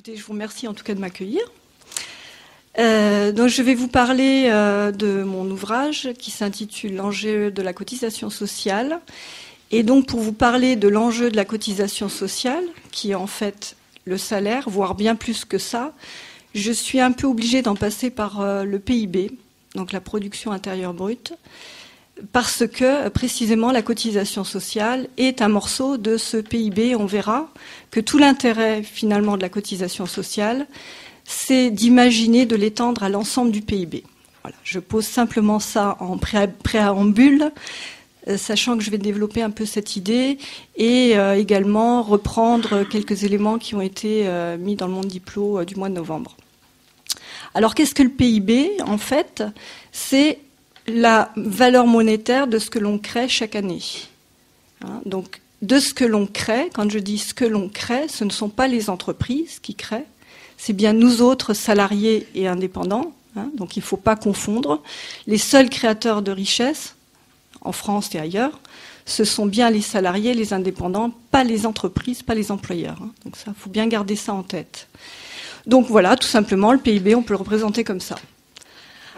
Écoutez, je vous remercie en tout cas de m'accueillir. Donc je vais vous parler de mon ouvrage qui s'intitule « L'enjeu de la cotisation sociale ». Et donc pour vous parler de l'enjeu de la cotisation sociale, qui est en fait le salaire, voire bien plus que ça, je suis un peu obligée d'en passer par le PIB, donc la production intérieure brute, parce que précisément la cotisation sociale est un morceau de ce PIB. On verra que tout l'intérêt finalement de la cotisation sociale, c'est d'imaginer de l'étendre à l'ensemble du PIB. Voilà, je pose simplement ça en préambule, sachant que je vais développer un peu cette idée et également reprendre quelques éléments qui ont été mis dans le Monde Diplo du mois de novembre. Alors qu'est-ce que le PIB? En fait, c'est la valeur monétaire de ce que l'on crée chaque année. Donc, de ce que l'on crée, quand je dis ce que l'on crée, ce ne sont pas les entreprises qui créent, c'est bien nous autres, salariés et indépendants. Donc, il ne faut pas confondre. Les seuls créateurs de richesse, en France et ailleurs, ce sont bien les salariés, les indépendants, pas les entreprises, pas les employeurs. Donc, ça, il faut bien garder ça en tête. Donc, voilà, tout simplement, le PIB, on peut le représenter comme ça.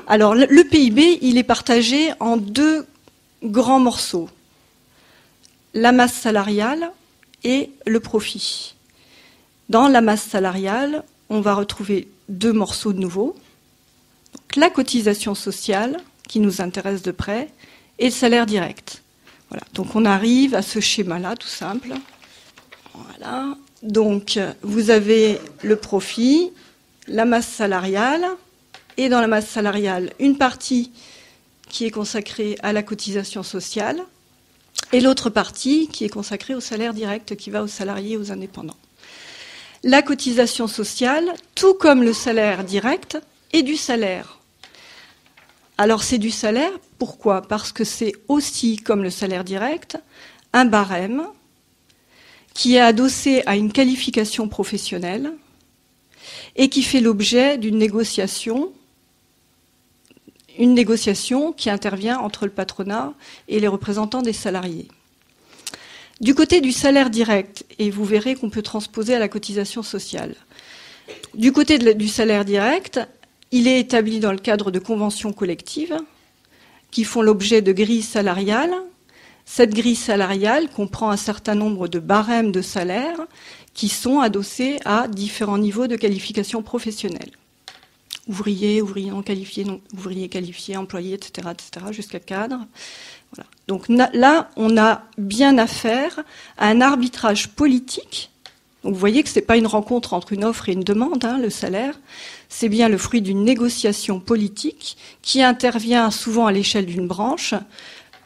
Alors, le PIB, il est partagé en deux grands morceaux. La masse salariale et le profit. Dans la masse salariale, on va retrouver deux morceaux de nouveau. Donc, la cotisation sociale, qui nous intéresse de près, et le salaire direct. Voilà. Donc, on arrive à ce schéma-là, tout simple. Voilà. Donc, vous avez le profit, la masse salariale, et dans la masse salariale, une partie qui est consacrée à la cotisation sociale et l'autre partie qui est consacrée au salaire direct qui va aux salariés et aux indépendants. La cotisation sociale, tout comme le salaire direct, est du salaire. Alors c'est du salaire, pourquoi? Parce que c'est aussi, comme le salaire direct, un barème qui est adossé à une qualification professionnelle et qui fait l'objet d'une négociation. Une négociation qui intervient entre le patronat et les représentants des salariés. Du côté du salaire direct, et vous verrez qu'on peut transposer à la cotisation sociale, du côté du salaire direct, il est établi dans le cadre de conventions collectives qui font l'objet de grilles salariales. Cette grille salariale comprend un certain nombre de barèmes de salaire qui sont adossés à différents niveaux de qualification professionnelle. Ouvrier, ouvrier non qualifié, non ouvrier qualifié, employé, etc., jusqu'à cadre. Voilà. Donc là, on a bien affaire à un arbitrage politique. Donc vous voyez que ce n'est pas une rencontre entre une offre et une demande, le salaire. C'est bien le fruit d'une négociation politique qui intervient souvent à l'échelle d'une branche,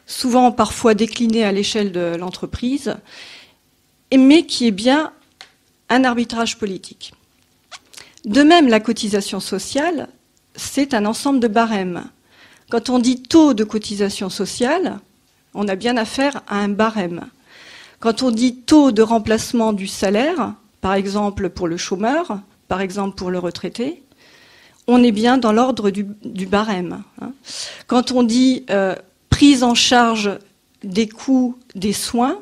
souvent parfois déclinée à l'échelle de l'entreprise, mais qui est bien un arbitrage politique. De même, la cotisation sociale, c'est un ensemble de barèmes. Quand on dit taux de cotisation sociale, on a bien affaire à un barème. Quand on dit taux de remplacement du salaire, par exemple pour le chômeur, par exemple pour le retraité, on est bien dans l'ordre du barème. Quand on dit prise en charge des coûts des soins,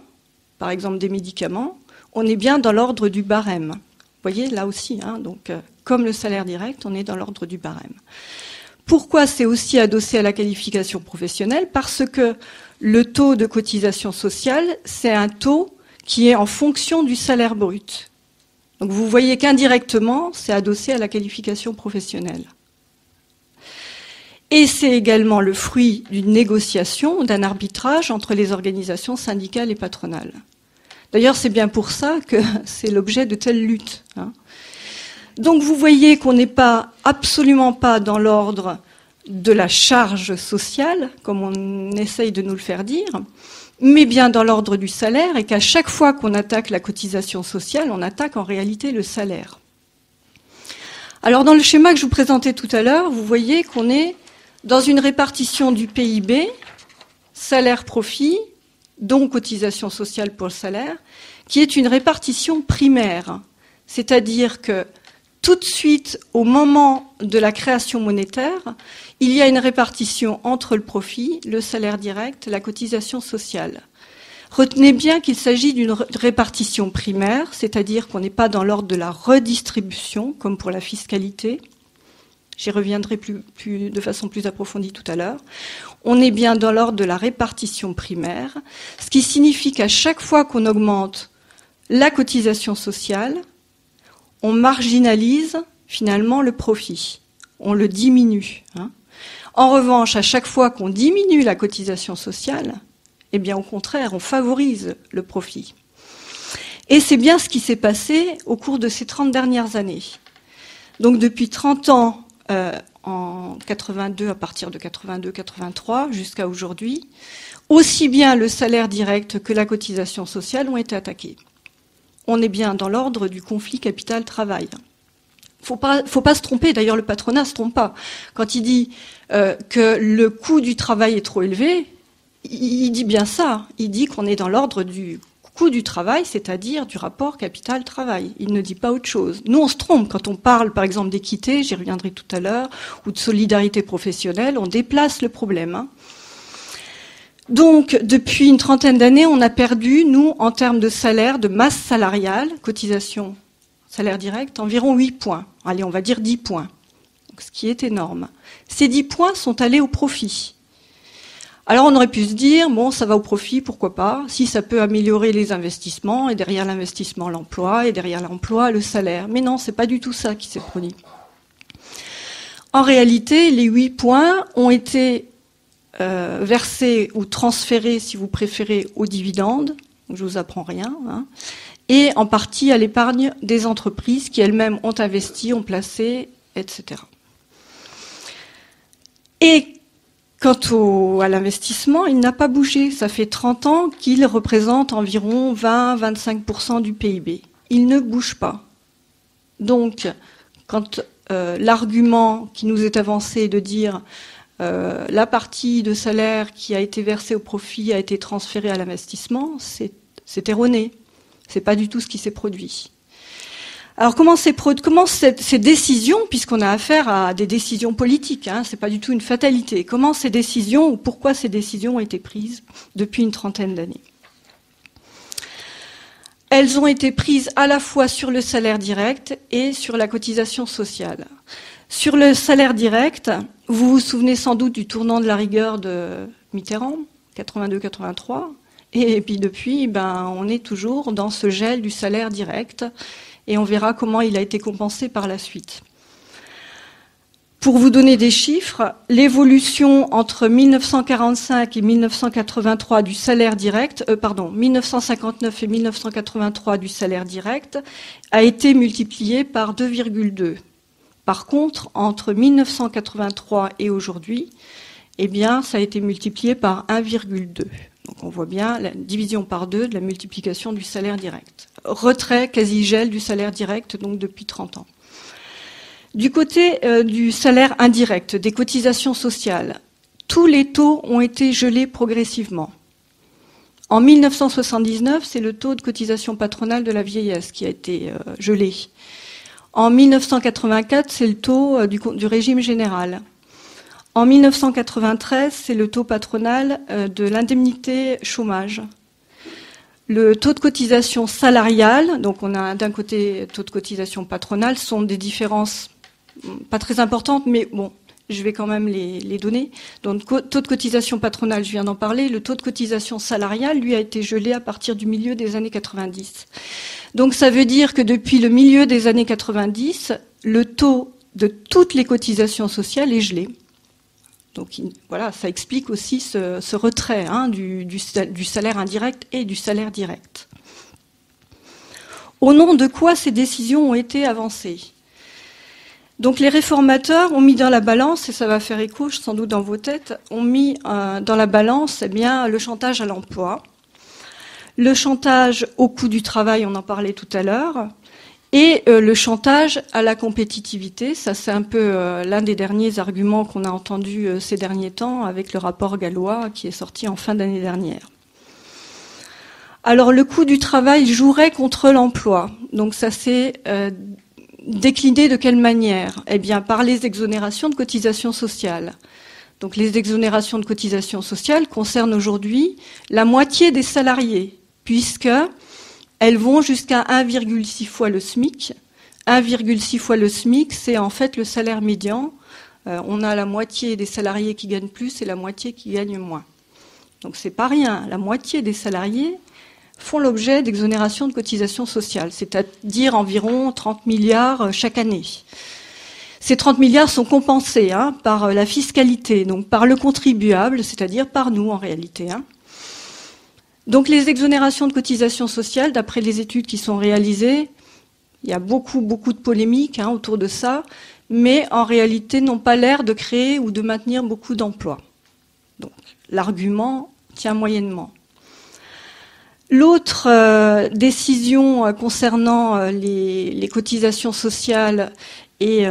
par exemple des médicaments, on est bien dans l'ordre du barème. Vous voyez, là aussi, donc, comme le salaire direct, on est dans l'ordre du barème. Pourquoi c'est aussi adossé à la qualification professionnelle? Parce que le taux de cotisation sociale, c'est un taux qui est en fonction du salaire brut. Donc vous voyez qu'indirectement, c'est adossé à la qualification professionnelle. Et c'est également le fruit d'une négociation, d'un arbitrage entre les organisations syndicales et patronales. D'ailleurs, c'est bien pour ça que c'est l'objet de telles luttes. Donc vous voyez qu'on n'est pas, absolument pas dans l'ordre de la charge sociale, comme on essaye de nous le faire dire, mais bien dans l'ordre du salaire, et qu'à chaque fois qu'on attaque la cotisation sociale, on attaque en réalité le salaire. Alors dans le schéma que je vous présentais tout à l'heure, vous voyez qu'on est dans une répartition du PIB, salaire-profit, donc cotisation sociale pour le salaire, qui est une répartition primaire. C'est-à-dire que tout de suite, au moment de la création monétaire, il y a une répartition entre le profit, le salaire direct, la cotisation sociale. Retenez bien qu'il s'agit d'une répartition primaire, c'est-à-dire qu'on n'est pas dans l'ordre de la redistribution, comme pour la fiscalité. J'y reviendrai de façon plus approfondie tout à l'heure. On est bien dans l'ordre de la répartition primaire, ce qui signifie qu'à chaque fois qu'on augmente la cotisation sociale, on marginalise finalement le profit, on le diminue. En revanche, à chaque fois qu'on diminue la cotisation sociale, eh bien au contraire, on favorise le profit. Et c'est bien ce qui s'est passé au cours de ces 30 dernières années. Donc depuis 30 ans, en 82, à partir de 82-83 jusqu'à aujourd'hui, aussi bien le salaire direct que la cotisation sociale ont été attaqués. On est bien dans l'ordre du conflit capital-travail. Faut pas se tromper, d'ailleurs le patronat ne se trompe pas. Quand il dit que le coût du travail est trop élevé, il dit bien ça. Il dit qu'on est dans l'ordre du coût du travail, c'est-à-dire du rapport capital-travail. Il ne dit pas autre chose. Nous, on se trompe quand on parle, par exemple, d'équité, j'y reviendrai tout à l'heure, ou de solidarité professionnelle, on déplace le problème. Donc, depuis une trentaine d'années, on a perdu, nous, en termes de salaire, de masse salariale, cotisation, salaire direct, environ 8 points. Allez, on va dire 10 points, donc, ce qui est énorme. Ces 10 points sont allés au profit. Alors on aurait pu se dire, bon, ça va au profit, pourquoi pas, si ça peut améliorer les investissements, et derrière l'investissement, l'emploi, et derrière l'emploi, le salaire. Mais non, c'est pas du tout ça qui s'est produit. En réalité, les 8 points ont été versés ou transférés, si vous préférez, aux dividendes, je vous apprends rien, et en partie à l'épargne des entreprises qui elles-mêmes ont investi, ont placé, etc. Et quant à l'investissement, il n'a pas bougé. Ça fait 30 ans qu'il représente environ 20-25% du PIB. Il ne bouge pas. Donc, quand l'argument qui nous est avancé de dire la partie de salaire qui a été versée au profit a été transférée à l'investissement, c'est erroné. C'est pas du tout ce qui s'est produit. Alors comment ces décisions, puisqu'on a affaire à des décisions politiques, c'est pas du tout une fatalité, comment ces décisions ou pourquoi ces décisions ont été prises depuis une trentaine d'années? Elles ont été prises à la fois sur le salaire direct et sur la cotisation sociale. Sur le salaire direct, vous vous souvenez sans doute du tournant de la rigueur de Mitterrand, 82-83, et puis depuis, on est toujours dans ce gel du salaire direct. Et on verra comment il a été compensé par la suite. Pour vous donner des chiffres, l'évolution entre 1945 et 1983 du salaire direct, 1959 et 1983 du salaire direct, a été multipliée par 2,2. Par contre, entre 1983 et aujourd'hui, ça a été multiplié par 1,2. Donc on voit bien la division par 2 de la multiplication du salaire direct. Retrait quasi-gel du salaire direct, donc depuis 30 ans. Du côté du salaire indirect, des cotisations sociales, tous les taux ont été gelés progressivement. En 1979, c'est le taux de cotisation patronale de la vieillesse qui a été gelé. En 1984, c'est le taux du régime général. En 1993, c'est le taux patronal de l'indemnité chômage. Le taux de cotisation salariale, donc on a d'un côté taux de cotisation patronale, sont des différences pas très importantes, mais bon, je vais quand même les donner. Donc taux de cotisation patronale, je viens d'en parler. Le taux de cotisation salariale, lui, a été gelé à partir du milieu des années 90. Donc ça veut dire que depuis le milieu des années 90, le taux de toutes les cotisations sociales est gelé. Donc voilà, ça explique aussi ce retrait du salaire indirect et du salaire direct. Au nom de quoi ces décisions ont été avancées? Donc les réformateurs ont mis dans la balance, et ça va faire écho sans doute dans vos têtes, ont mis dans la balance le chantage à l'emploi, le chantage au coût du travail, on en parlait tout à l'heure, et le chantage à la compétitivité. Ça, c'est un peu l'un des derniers arguments qu'on a entendus ces derniers temps avec le rapport Gallois qui est sorti en fin d'année dernière. Alors, le coût du travail jouerait contre l'emploi. Donc, ça s'est décliné de quelle manière? Eh bien, par les exonérations de cotisations sociales. Donc les exonérations de cotisations sociales concernent aujourd'hui la moitié des salariés, puisque elles vont jusqu'à 1,6 fois le SMIC. 1,6 fois le SMIC, c'est en fait le salaire médian. On a la moitié des salariés qui gagnent plus et la moitié qui gagnent moins. Donc c'est pas rien. La moitié des salariés font l'objet d'exonérations de cotisations sociales, c'est-à-dire environ 30 milliards chaque année. Ces 30 milliards sont compensés par la fiscalité, donc par le contribuable, c'est-à-dire par nous en réalité. Donc les exonérations de cotisations sociales, d'après les études qui sont réalisées, il y a beaucoup de polémiques autour de ça, mais en réalité n'ont pas l'air de créer ou de maintenir beaucoup d'emplois. Donc l'argument tient moyennement. L'autre décision concernant les cotisations sociales et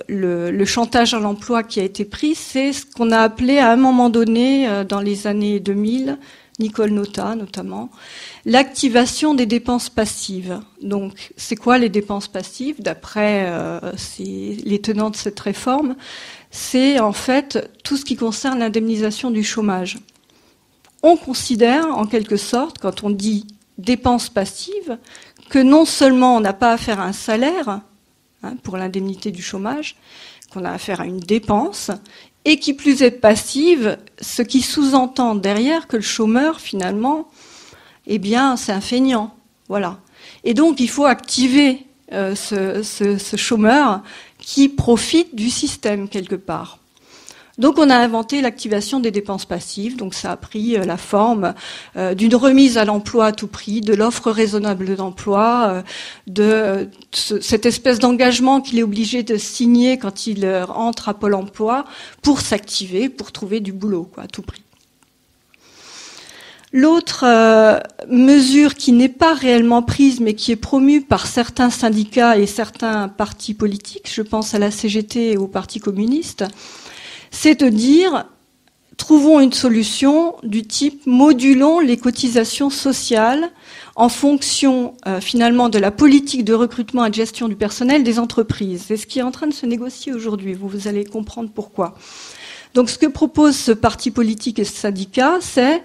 le chantage à l'emploi qui a été pris, c'est ce qu'on a appelé à un moment donné, dans les années 2000, Nicole Notat notamment, l'activation des dépenses passives. Donc, c'est quoi les dépenses passives? D'après les tenants de cette réforme, c'est en fait tout ce qui concerne l'indemnisation du chômage. On considère, en quelque sorte, quand on dit dépenses passives, que non seulement on n'a pas affaire à un salaire pour l'indemnité du chômage, qu'on a affaire à une dépense, et qui plus est passive, ce qui sous-entend derrière que le chômeur, finalement, eh bien, c'est un feignant. Voilà. Et donc, il faut activer ce chômeur qui profite du système, quelque part. Donc on a inventé l'activation des dépenses passives, donc ça a pris la forme d'une remise à l'emploi à tout prix, de l'offre raisonnable d'emploi, de cette espèce d'engagement qu'il est obligé de signer quand il entre à Pôle emploi pour s'activer, pour trouver du boulot, à tout prix. L'autre mesure qui n'est pas réellement prise, mais qui est promue par certains syndicats et certains partis politiques, je pense à la CGT et au Parti communiste, c'est de dire, trouvons une solution du type modulons les cotisations sociales en fonction finalement de la politique de recrutement et de gestion du personnel des entreprises. C'est ce qui est en train de se négocier aujourd'hui, vous allez comprendre pourquoi. Donc ce que propose ce parti politique et ce syndicat, c'est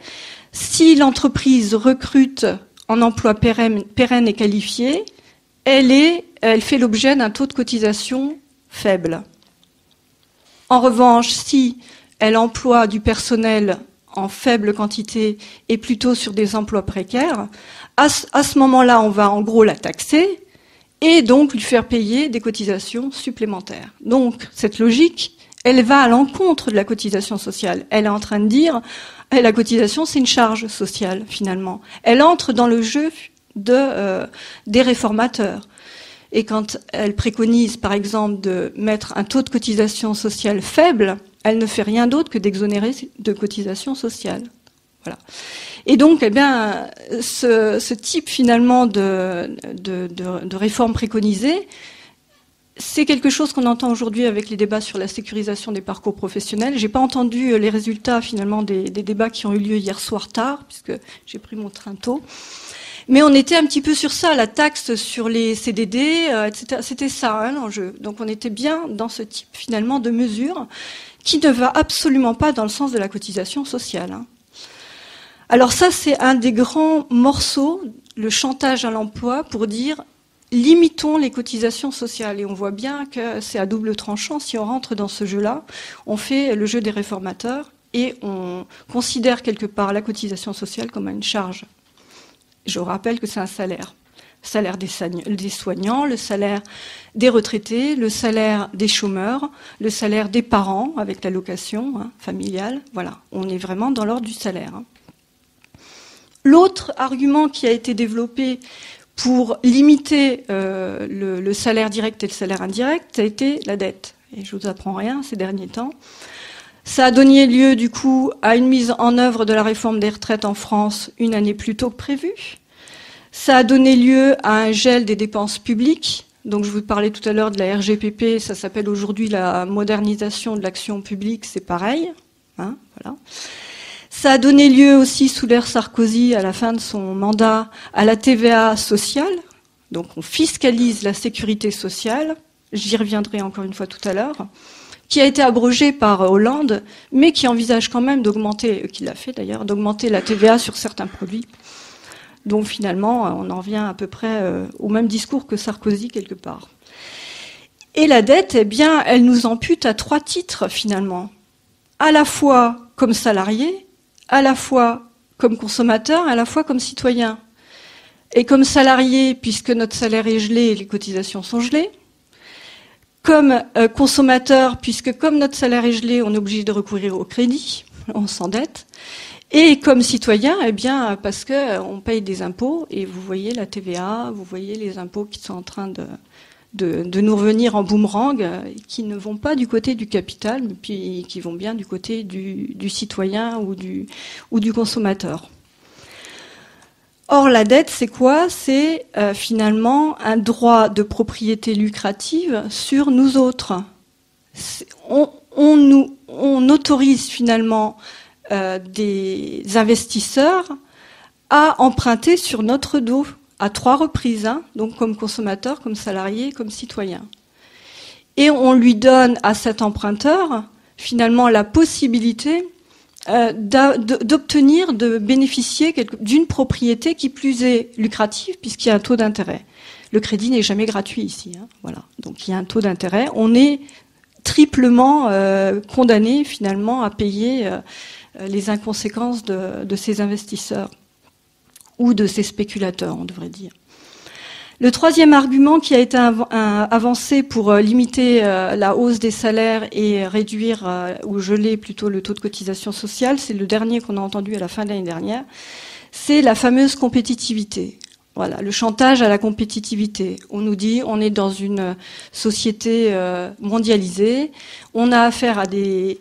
si l'entreprise recrute en emploi pérenne et qualifié, elle fait l'objet d'un taux de cotisation faible. En revanche, si elle emploie du personnel en faible quantité et plutôt sur des emplois précaires, à ce moment-là, on va en gros la taxer et donc lui faire payer des cotisations supplémentaires. Donc, cette logique, elle va à l'encontre de la cotisation sociale. Elle est en train de dire, la cotisation, c'est une charge sociale, finalement. Elle entre dans le jeu des réformateurs. Et quand elle préconise, par exemple, de mettre un taux de cotisation sociale faible, elle ne fait rien d'autre que d'exonérer de cotisation sociale. Voilà. Et donc, eh bien, ce type finalement de réforme préconisée, c'est quelque chose qu'on entend aujourd'hui avec les débats sur la sécurisation des parcours professionnels. J'ai pas entendu les résultats finalement des débats qui ont eu lieu hier soir tard, puisque j'ai pris mon train tôt. Mais on était un petit peu sur ça, la taxe sur les CDD, etc. C'était ça l'enjeu. Donc on était bien dans ce type finalement de mesure qui ne va absolument pas dans le sens de la cotisation sociale. Alors ça, c'est un des grands morceaux, le chantage à l'emploi, pour dire limitons les cotisations sociales. Et on voit bien que c'est à double tranchant. Si on rentre dans ce jeu-là, on fait le jeu des réformateurs et on considère quelque part la cotisation sociale comme une charge. Je vous rappelle que c'est un salaire. Le salaire des soignants, le salaire des retraités, le salaire des chômeurs, le salaire des parents avec l'allocation familiale. Voilà, on est vraiment dans l'ordre du salaire. L'autre argument qui a été développé pour limiter le salaire direct et le salaire indirect, ça a été la dette. Et je ne vous apprends rien ces derniers temps. Ça a donné lieu, du coup, à une mise en œuvre de la réforme des retraites en France une année plus tôt que prévu. Ça a donné lieu à un gel des dépenses publiques. Donc, je vous parlais tout à l'heure de la RGPP, ça s'appelle aujourd'hui la modernisation de l'action publique, c'est pareil. Voilà. Ça a donné lieu aussi, sous l'ère Sarkozy, à la fin de son mandat, à la TVA sociale. Donc, on fiscalise la sécurité sociale. J'y reviendrai encore une fois tout à l'heure. qui a été abrogé par Hollande, mais qui envisage quand même d'augmenter, qui l'a fait d'ailleurs, d'augmenter la TVA sur certains produits. Donc finalement, on en revient à peu près au même discours que Sarkozy quelque part. Et la dette, eh bien, elle nous ampute à 3 titres finalement. À la fois comme salarié, à la fois comme consommateur, à la fois comme citoyen. Et comme salarié, puisque notre salaire est gelé et les cotisations sont gelées. Comme consommateur, puisque comme notre salaire est gelé, on est obligé de recourir au crédit, on s'endette. Et comme citoyen, eh bien, parce qu'on paye des impôts, et vous voyez la TVA, vous voyez les impôts qui sont en train de nous revenir en boomerang, qui ne vont pas du côté du capital, mais puis qui vont bien du côté du citoyen ou du consommateur. Or, la dette, c'est quoi? C'est finalement un droit de propriété lucrative sur nous autres. On autorise finalement des investisseurs à emprunter sur notre dos à 3 reprises, hein, donc comme consommateur, comme salarié, comme citoyen. Et on lui donne à cet emprunteur finalement la possibilité d'obtenir, de bénéficier d'une propriété qui plus est lucrative puisqu'il y a un taux d'intérêt. Le crédit n'est jamais gratuit ici, hein, voilà. Donc il y a un taux d'intérêt. On est triplement condamné finalement à payer les inconséquences de ces investisseurs ou de ces spéculateurs, on devrait dire. Le 3e argument qui a été avancé pour limiter la hausse des salaires et réduire ou geler plutôt le taux de cotisation sociale, c'est le dernier qu'on a entendu à la fin de l'année dernière, c'est la fameuse compétitivité. Voilà, le chantage à la compétitivité. On nous dit on est dans une société mondialisée, on a affaire à des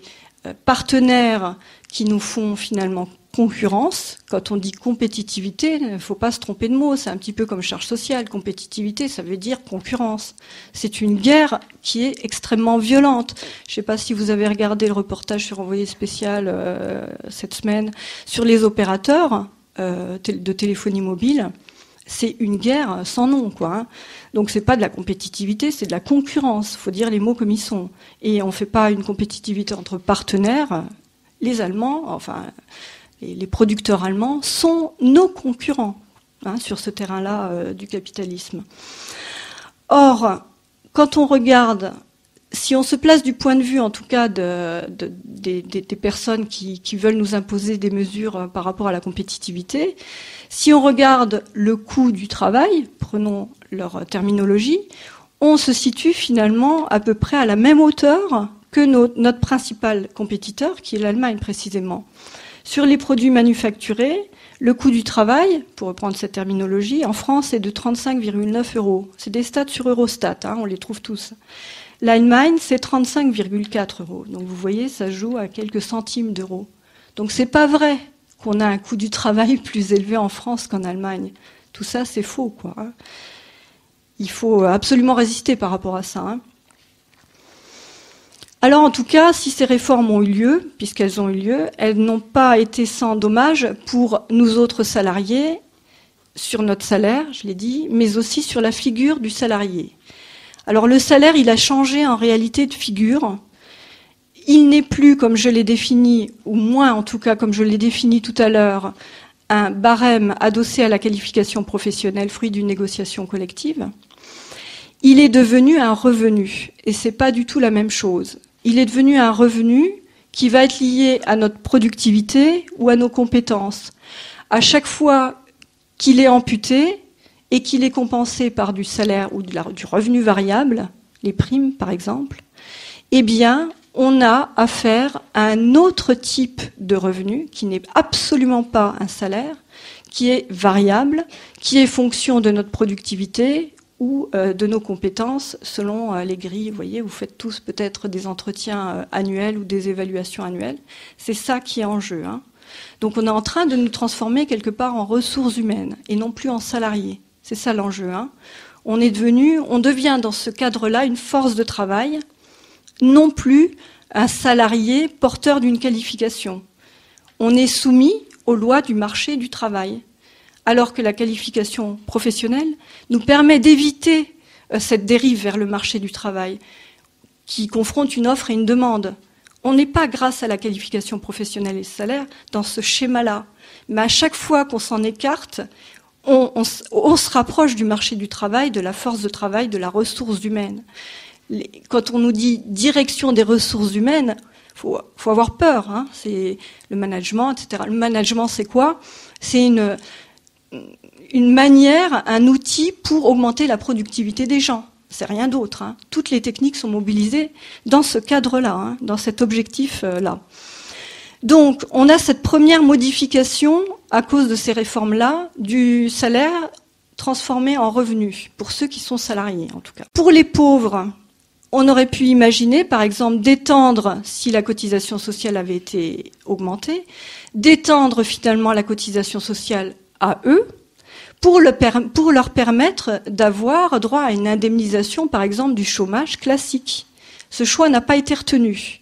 partenaires qui nous font finalement concurrence. Quand on dit compétitivité, il ne faut pas se tromper de mots, c'est un petit peu comme charge sociale. Compétitivité, ça veut dire concurrence. C'est une guerre qui est extrêmement violente. Je ne sais pas si vous avez regardé le reportage sur Envoyé spécial cette semaine sur les opérateurs de téléphonie mobile. C'est une guerre sans nom, quoi. Hein. Donc c'est pas de la compétitivité, c'est de la concurrence. Il faut dire les mots comme ils sont. Et on ne fait pas une compétitivité entre partenaires. Les Allemands, enfin les producteurs allemands, sont nos concurrents hein, sur ce terrain-là du capitalisme. Or, quand on regarde, si on se place du point de vue, en tout cas, des personnes qui veulent nous imposer des mesures par rapport à la compétitivité, si on regarde le coût du travail, prenons leur terminologie, on se situe finalement à peu près à la même hauteur que notre principal compétiteur, qui est l'Allemagne précisément. Sur les produits manufacturés, le coût du travail, pour reprendre cette terminologie, en France est de 35,9 €. C'est des stats sur Eurostat, hein, on les trouve tous. L'Allemagne, c'est 35,4 €. Donc vous voyez, ça joue à quelques centimes d'euros. Donc c'est pas vrai qu'on a un coût du travail plus élevé en France qu'en Allemagne. Tout ça, c'est faux, quoi. Hein. Il faut absolument résister par rapport à ça. Hein. Alors en tout cas, si ces réformes ont eu lieu, puisqu'elles ont eu lieu, elles n'ont pas été sans dommage pour nous autres salariés, sur notre salaire, je l'ai dit, mais aussi sur la figure du salarié. Alors le salaire, il a changé en réalité de figure. Il n'est plus, comme je l'ai défini, ou moins en tout cas comme je l'ai défini tout à l'heure, un barème adossé à la qualification professionnelle, fruit d'une négociation collective. Il est devenu un revenu, et c'est pas du tout la même chose. Il est devenu un revenu qui va être lié à notre productivité ou à nos compétences. À chaque fois qu'il est amputé et qu'il est compensé par du salaire ou du revenu variable, les primes par exemple, eh bien, on a affaire à un autre type de revenu qui n'est absolument pas un salaire, qui est variable, qui est fonction de notre productivité ou de nos compétences selon les grilles. Vous voyez, vous faites tous peut-être des entretiens annuels ou des évaluations annuelles. C'est ça qui est en jeu. Hein. Donc on est en train de nous transformer quelque part en ressources humaines et non plus en salariés. C'est ça l'enjeu. Hein. On devient dans ce cadre-là une force de travail, non plus un salarié porteur d'une qualification. On est soumis aux lois du marché du travail. Alors que la qualification professionnelle nous permet d'éviter cette dérive vers le marché du travail. qui confronte une offre et une demande. On n'est pas, grâce à la qualification professionnelle et le salaire, dans ce schéma-là. Mais à chaque fois qu'on s'en écarte, on se rapproche du marché du travail, de la force de travail, de la ressource humaine. Quand on nous dit direction des ressources humaines, faut avoir peur. Hein. C'est le management, etc. Le management, c'est quoi? C'est une manière, un outil pour augmenter la productivité des gens. C'est rien d'autre. Hein. Toutes les techniques sont mobilisées dans ce cadre-là, hein, dans cet objectif-là. Donc, on a cette première modification, à cause de ces réformes-là, du salaire transformé en revenu, pour ceux qui sont salariés en tout cas. Pour les pauvres, on aurait pu imaginer, par exemple, d'étendre, si la cotisation sociale avait été augmentée, d'étendre finalement la cotisation sociale à eux, pour leur permettre d'avoir droit à une indemnisation, par exemple, du chômage classique. Ce choix n'a pas été retenu.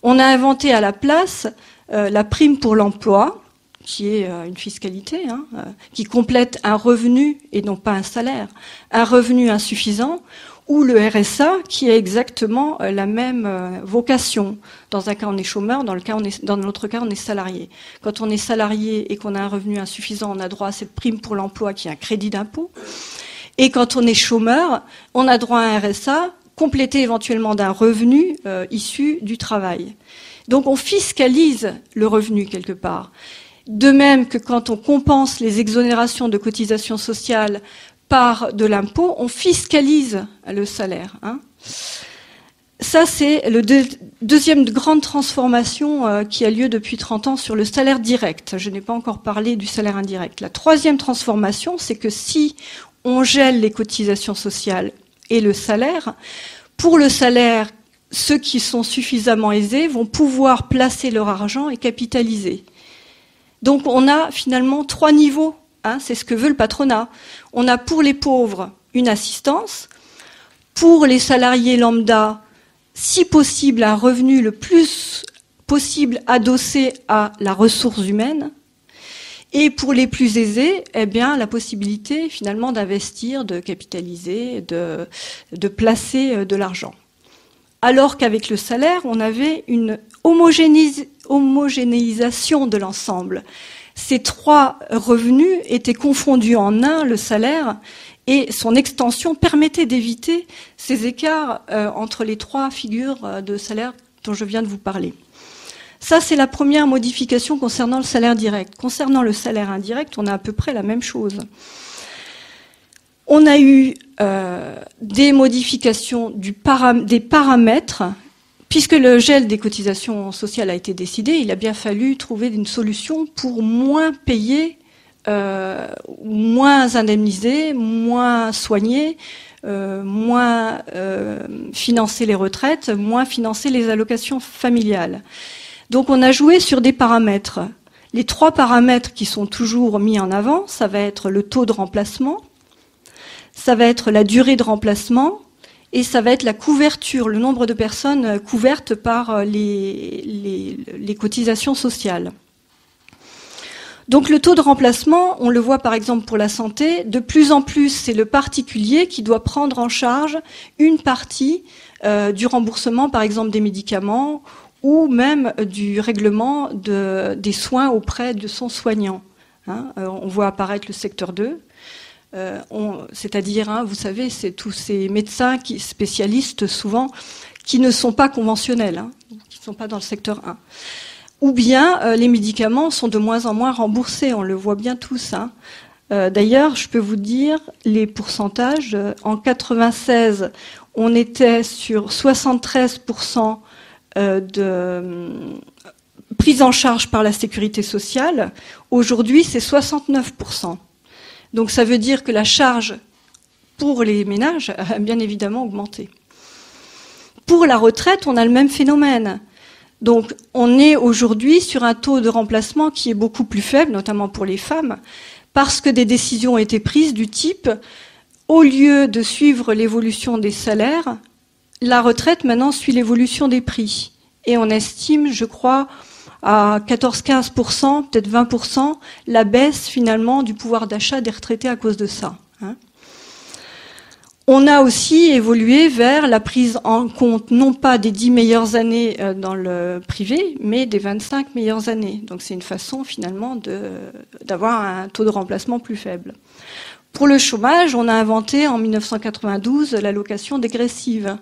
On a inventé à la place la prime pour l'emploi, qui est une fiscalité, hein, qui complète un revenu et non pas un salaire, un revenu insuffisant, ou le RSA, qui a exactement la même vocation. Dans un cas, on est chômeur, dans l'autre cas, on est salarié. Quand on est salarié et qu'on a un revenu insuffisant, on a droit à cette prime pour l'emploi qui est un crédit d'impôt. Et quand on est chômeur, on a droit à un RSA, complété éventuellement d'un revenu issu du travail. Donc on fiscalise le revenu quelque part. De même que quand on compense les exonérations de cotisations sociales par de l'impôt, on fiscalise le salaire. Hein. Ça, c'est le deuxième grande transformation qui a lieu depuis 30 ans sur le salaire direct. Je n'ai pas encore parlé du salaire indirect. La troisième transformation, c'est que si on gèle les cotisations sociales et le salaire, pour le salaire, ceux qui sont suffisamment aisés vont pouvoir placer leur argent et capitaliser. Donc on a finalement 3 niveaux. Hein, c'est ce que veut le patronat. On a pour les pauvres une assistance, pour les salariés lambda, si possible, un revenu le plus possible adossé à la ressource humaine, et pour les plus aisés, eh bien, la possibilité finalement d'investir, de capitaliser, de placer de l'argent. Alors qu'avec le salaire, on avait une homogénéisation de l'ensemble. Ces 3 revenus étaient confondus en un, le salaire, et son extension permettait d'éviter ces écarts entre les 3 figures de salaire dont je viens de vous parler. Ça, c'est la première modification concernant le salaire direct. Concernant le salaire indirect, on a à peu près la même chose. On a eu des modifications des paramètres. Puisque le gel des cotisations sociales a été décidé, il a bien fallu trouver une solution pour moins payer, moins indemniser, moins soigner, moins financer les retraites, moins financer les allocations familiales. Donc on a joué sur des paramètres. Les 3 paramètres qui sont toujours mis en avant, ça va être le taux de remplacement, ça va être la durée de remplacement, et ça va être la couverture, le nombre de personnes couvertes par les cotisations sociales. Donc le taux de remplacement, on le voit par exemple pour la santé, de plus en plus c'est le particulier qui doit prendre en charge une partie du remboursement par exemple des médicaments ou même du règlement des soins auprès de son soignant. Hein, on voit apparaître le secteur 2. C'est-à-dire, hein, vous savez, c'est tous ces médecins spécialistes souvent qui ne sont pas conventionnels, hein, qui ne sont pas dans le secteur 1. Ou bien les médicaments sont de moins en moins remboursés, on le voit bien tous. Hein. D'ailleurs, je peux vous dire les pourcentages. En 96, on était sur 73% de prise en charge par la sécurité sociale. Aujourd'hui, c'est 69%. Donc ça veut dire que la charge pour les ménages a bien évidemment augmenté. Pour la retraite, on a le même phénomène. Donc on est aujourd'hui sur un taux de remplacement qui est beaucoup plus faible, notamment pour les femmes, parce que des décisions ont été prises du type, au lieu de suivre l'évolution des salaires, la retraite maintenant suit l'évolution des prix. Et on estime, je crois, à 14-15%, peut-être 20%, la baisse finalement du pouvoir d'achat des retraités à cause de ça. Hein. On a aussi évolué vers la prise en compte non pas des 10 meilleures années dans le privé, mais des 25 meilleures années. Donc c'est une façon finalement d'avoir un taux de remplacement plus faible. Pour le chômage, on a inventé en 1992 l'allocation dégressive.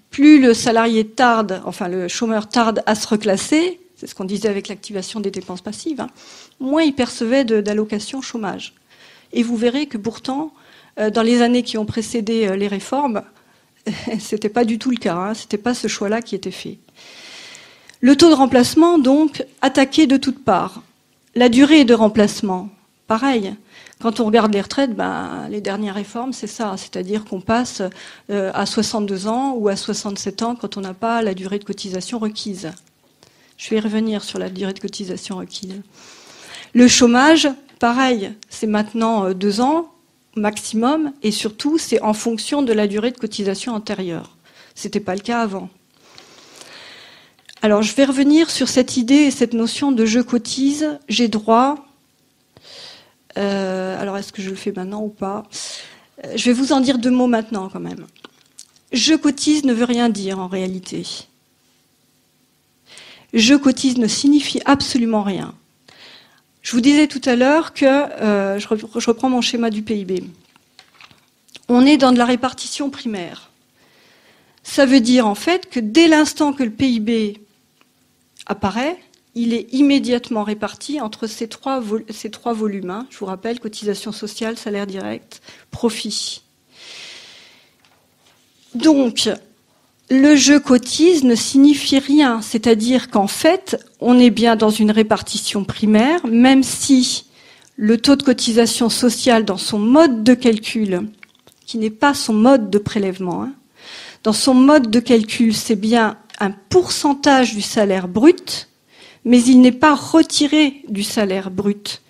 Plus le salarié tarde, enfin le chômeur tarde à se reclasser, c'est ce qu'on disait avec l'activation des dépenses passives, moins il percevait d'allocation chômage. Et vous verrez que pourtant, dans les années qui ont précédé les réformes, c'était pas du tout le cas, c'était pas ce choix-là qui était fait. Le taux de remplacement, donc, attaqué de toutes parts. La durée de remplacement, pareil. Quand on regarde les retraites, les dernières réformes, c'est ça. C'est-à-dire qu'on passe à 62 ans ou à 67 ans quand on n'a pas la durée de cotisation requise. Je vais y revenir sur la durée de cotisation requise. Le chômage, pareil. C'est maintenant 2 ans maximum. Et surtout, c'est en fonction de la durée de cotisation antérieure. Ce n'était pas le cas avant. Alors, je vais revenir sur cette idée et cette notion de « je cotise, j'ai droit ». Alors, est-ce que je le fais maintenant ou pas? Je vais vous en dire 2 mots maintenant, quand même. Je cotise ne veut rien dire, en réalité. Je cotise ne signifie absolument rien. Je vous disais tout à l'heure que, je reprends mon schéma du PIB. On est dans de la répartition primaire. Ça veut dire, en fait, que dès l'instant que le PIB apparaît, il est immédiatement réparti entre ces trois volumes. Je vous rappelle, cotisation sociale, salaire direct, profit. Donc, le je cotise ne signifie rien. C'est-à-dire qu'en fait, on est bien dans une répartition primaire, même si le taux de cotisation sociale dans son mode de calcul, qui n'est pas son mode de prélèvement, dans son mode de calcul, c'est bien un pourcentage du salaire brut, mais il n'est pas retiré du salaire brut.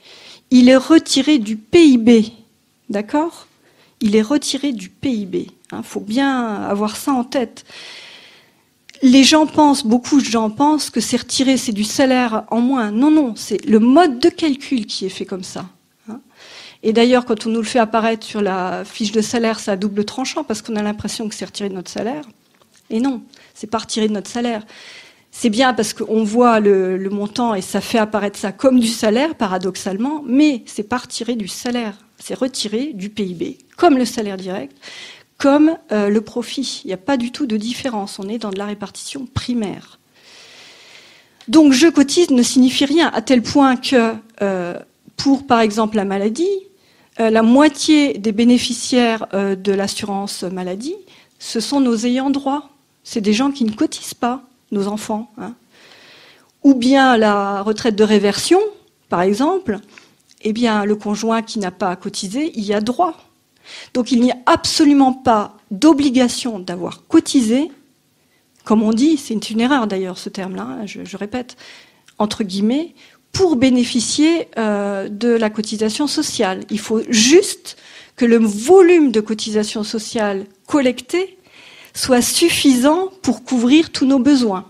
Il est retiré du PIB. D'accord ? Il est retiré du PIB. Faut bien avoir ça en tête. Les gens pensent, beaucoup de gens pensent que c'est retiré, c'est du salaire en moins. Non, non, c'est le mode de calcul qui est fait comme ça. Et d'ailleurs, quand on nous le fait apparaître sur la fiche de salaire, c'est à double tranchant parce qu'on a l'impression que c'est retiré de notre salaire. Et non, c'est pas retiré de notre salaire. C'est bien parce qu'on voit le montant et ça fait apparaître ça comme du salaire, paradoxalement, mais c'est pas retiré du salaire, c'est retiré du PIB, comme le salaire direct, comme le profit. Il n'y a pas du tout de différence, on est dans de la répartition primaire. Donc je cotise ne signifie rien, à tel point que pour par exemple la maladie, la moitié des bénéficiaires de l'assurance maladie, ce sont nos ayants droit. C'est des gens qui ne cotisent pas, nos enfants. Ou bien la retraite de réversion, par exemple, eh bien le conjoint qui n'a pas cotisé, il y a droit. Donc il n'y a absolument pas d'obligation d'avoir cotisé. Comme on dit, c'est une erreur d'ailleurs ce terme-là, je répète, entre guillemets, pour bénéficier de la cotisation sociale. Il faut juste que le volume de cotisation sociale collecté soit suffisant pour couvrir tous nos besoins.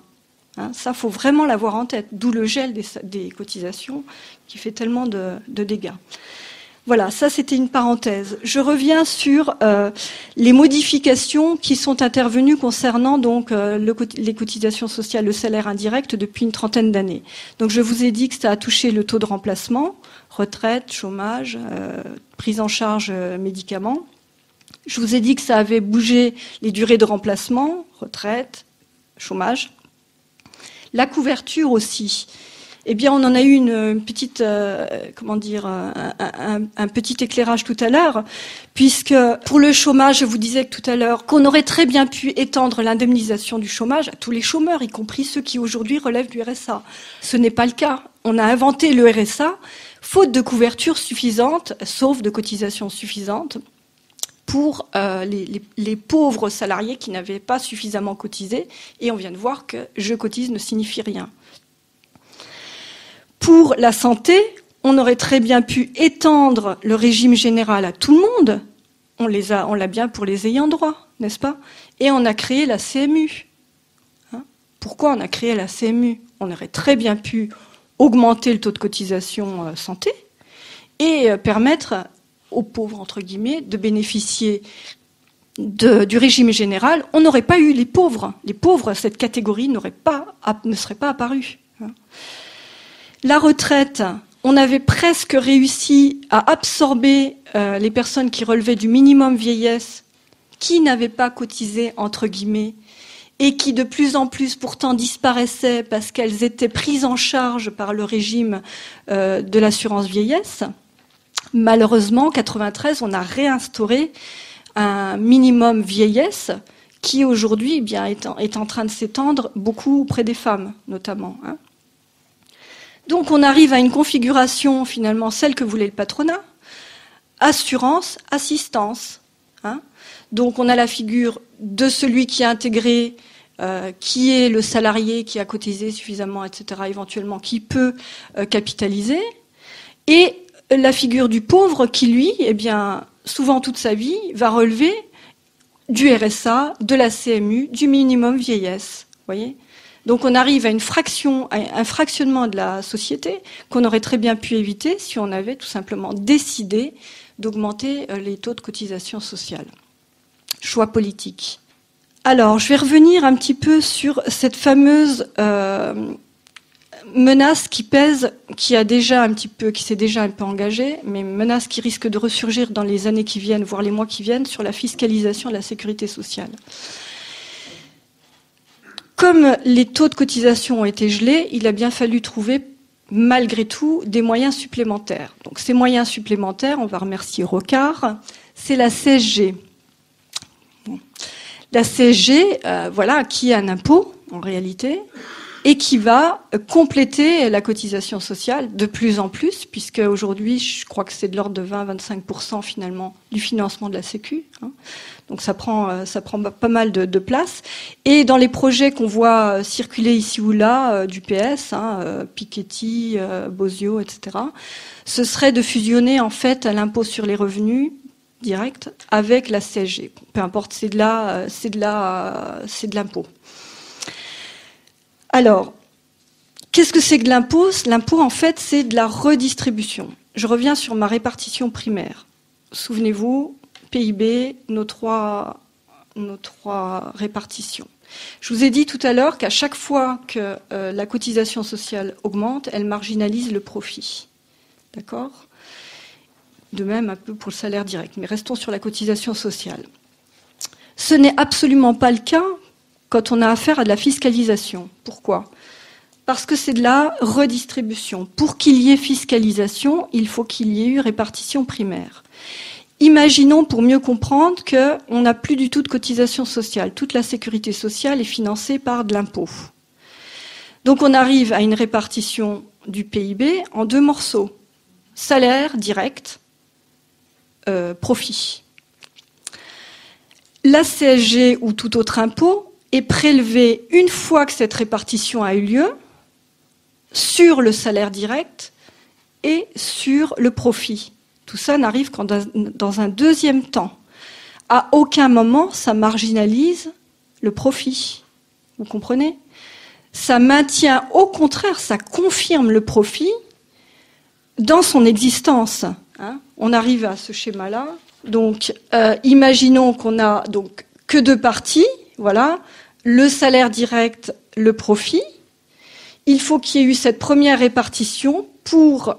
Ça, faut vraiment l'avoir en tête, d'où le gel des cotisations qui fait tellement de dégâts. Voilà, ça c'était une parenthèse. Je reviens sur les modifications qui sont intervenues concernant donc les cotisations sociales, le salaire indirect depuis une trentaine d'années. Donc je vous ai dit que ça a touché le taux de remplacement, retraite, chômage, prise en charge médicaments. Je vous ai dit que ça avait bougé les durées de remplacement, retraite, chômage. La couverture aussi. Eh bien, on en a eu une petite, un petit éclairage tout à l'heure, puisque pour le chômage, je vous disais tout à l'heure qu'on aurait très bien pu étendre l'indemnisation du chômage à tous les chômeurs, y compris ceux qui aujourd'hui relèvent du RSA. Ce n'est pas le cas. On a inventé le RSA, faute de couverture suffisante, sauf de cotisation suffisante, pour les pauvres salariés qui n'avaient pas suffisamment cotisé. Et on vient de voir que « je cotise » ne signifie rien. Pour la santé, on aurait très bien pu étendre le régime général à tout le monde. On l'a bien pour les ayants droit, n'est-ce pas? Et on a créé la CMU. Pourquoi on a créé la CMU? On aurait très bien pu augmenter le taux de cotisation santé et permettre aux pauvres, entre guillemets, de bénéficier du régime général, on n'aurait pas eu les pauvres. Les pauvres, cette catégorie ne serait pas apparue. La retraite, on avait presque réussi à absorber les personnes qui relevaient du minimum vieillesse, qui n'avaient pas cotisé, entre guillemets, et qui de plus en plus pourtant disparaissaient parce qu'elles étaient prises en charge par le régime de l'assurance vieillesse. Malheureusement, en 1993, on a réinstauré un minimum vieillesse qui aujourd'hui eh bien, est en train de s'étendre beaucoup auprès des femmes, notamment. Donc on arrive à une configuration, finalement, celle que voulait le patronat, assurance, assistance. Donc on a la figure de celui qui est intégré, qui est le salarié qui a cotisé suffisamment, etc., éventuellement, qui peut capitaliser, et la figure du pauvre qui, lui, eh bien, souvent toute sa vie, va relever du RSA, de la CMU, du minimum vieillesse. Voyez ? Donc on arrive à un fractionnement de la société qu'on aurait très bien pu éviter si on avait tout simplement décidé d'augmenter les taux de cotisation sociale. Choix politique. Alors, je vais revenir un petit peu sur cette fameuse menace qui pèse, qui s'est déjà un peu engagée, mais menace qui risque de ressurgir dans les années qui viennent, voire les mois qui viennent, sur la fiscalisation de la sécurité sociale. Comme les taux de cotisation ont été gelés, il a bien fallu trouver, malgré tout, des moyens supplémentaires. Donc ces moyens supplémentaires, on va remercier Rocard, c'est la CSG. La CSG, qui est un impôt, en réalité, et qui va compléter la cotisation sociale de plus en plus, puisque aujourd'hui, je crois que c'est de l'ordre de 20-25% finalement du financement de la Sécu. Donc ça prend pas mal de place. Et dans les projets qu'on voit circuler ici ou là, du PS, Piketty, Bozio, etc., ce serait de fusionner en fait l'impôt sur les revenus direct avec la CSG. Peu importe, c'est de l'impôt. Alors, qu'est-ce que c'est que l'impôt ? L'impôt, en fait, c'est de la redistribution. Je reviens sur ma répartition primaire. Souvenez-vous, PIB, nos trois répartitions. Je vous ai dit tout à l'heure qu'à chaque fois que la cotisation sociale augmente, elle marginalise le profit. D'accord ? De même un peu pour le salaire direct. Mais restons sur la cotisation sociale. Ce n'est absolument pas le cas quand on a affaire à de la fiscalisation. Pourquoi ? Parce que c'est de la redistribution. Pour qu'il y ait fiscalisation, il faut qu'il y ait eu répartition primaire. Imaginons, pour mieux comprendre, qu'on n'a plus du tout de cotisation sociale. Toute la sécurité sociale est financée par de l'impôt. Donc on arrive à une répartition du PIB en deux morceaux. Salaire direct, profit. La CSG ou tout autre impôt est prélevé une fois que cette répartition a eu lieu sur le salaire direct et sur le profit. Tout ça n'arrive qu'en dans un deuxième temps. À aucun moment, ça marginalise le profit. Vous comprenez ? Ça maintient, au contraire, ça confirme le profit dans son existence. On arrive à ce schéma-là. Donc, imaginons qu'on a donc que deux parties. Voilà, le salaire direct, le profit. Il faut qu'il y ait eu cette première répartition pour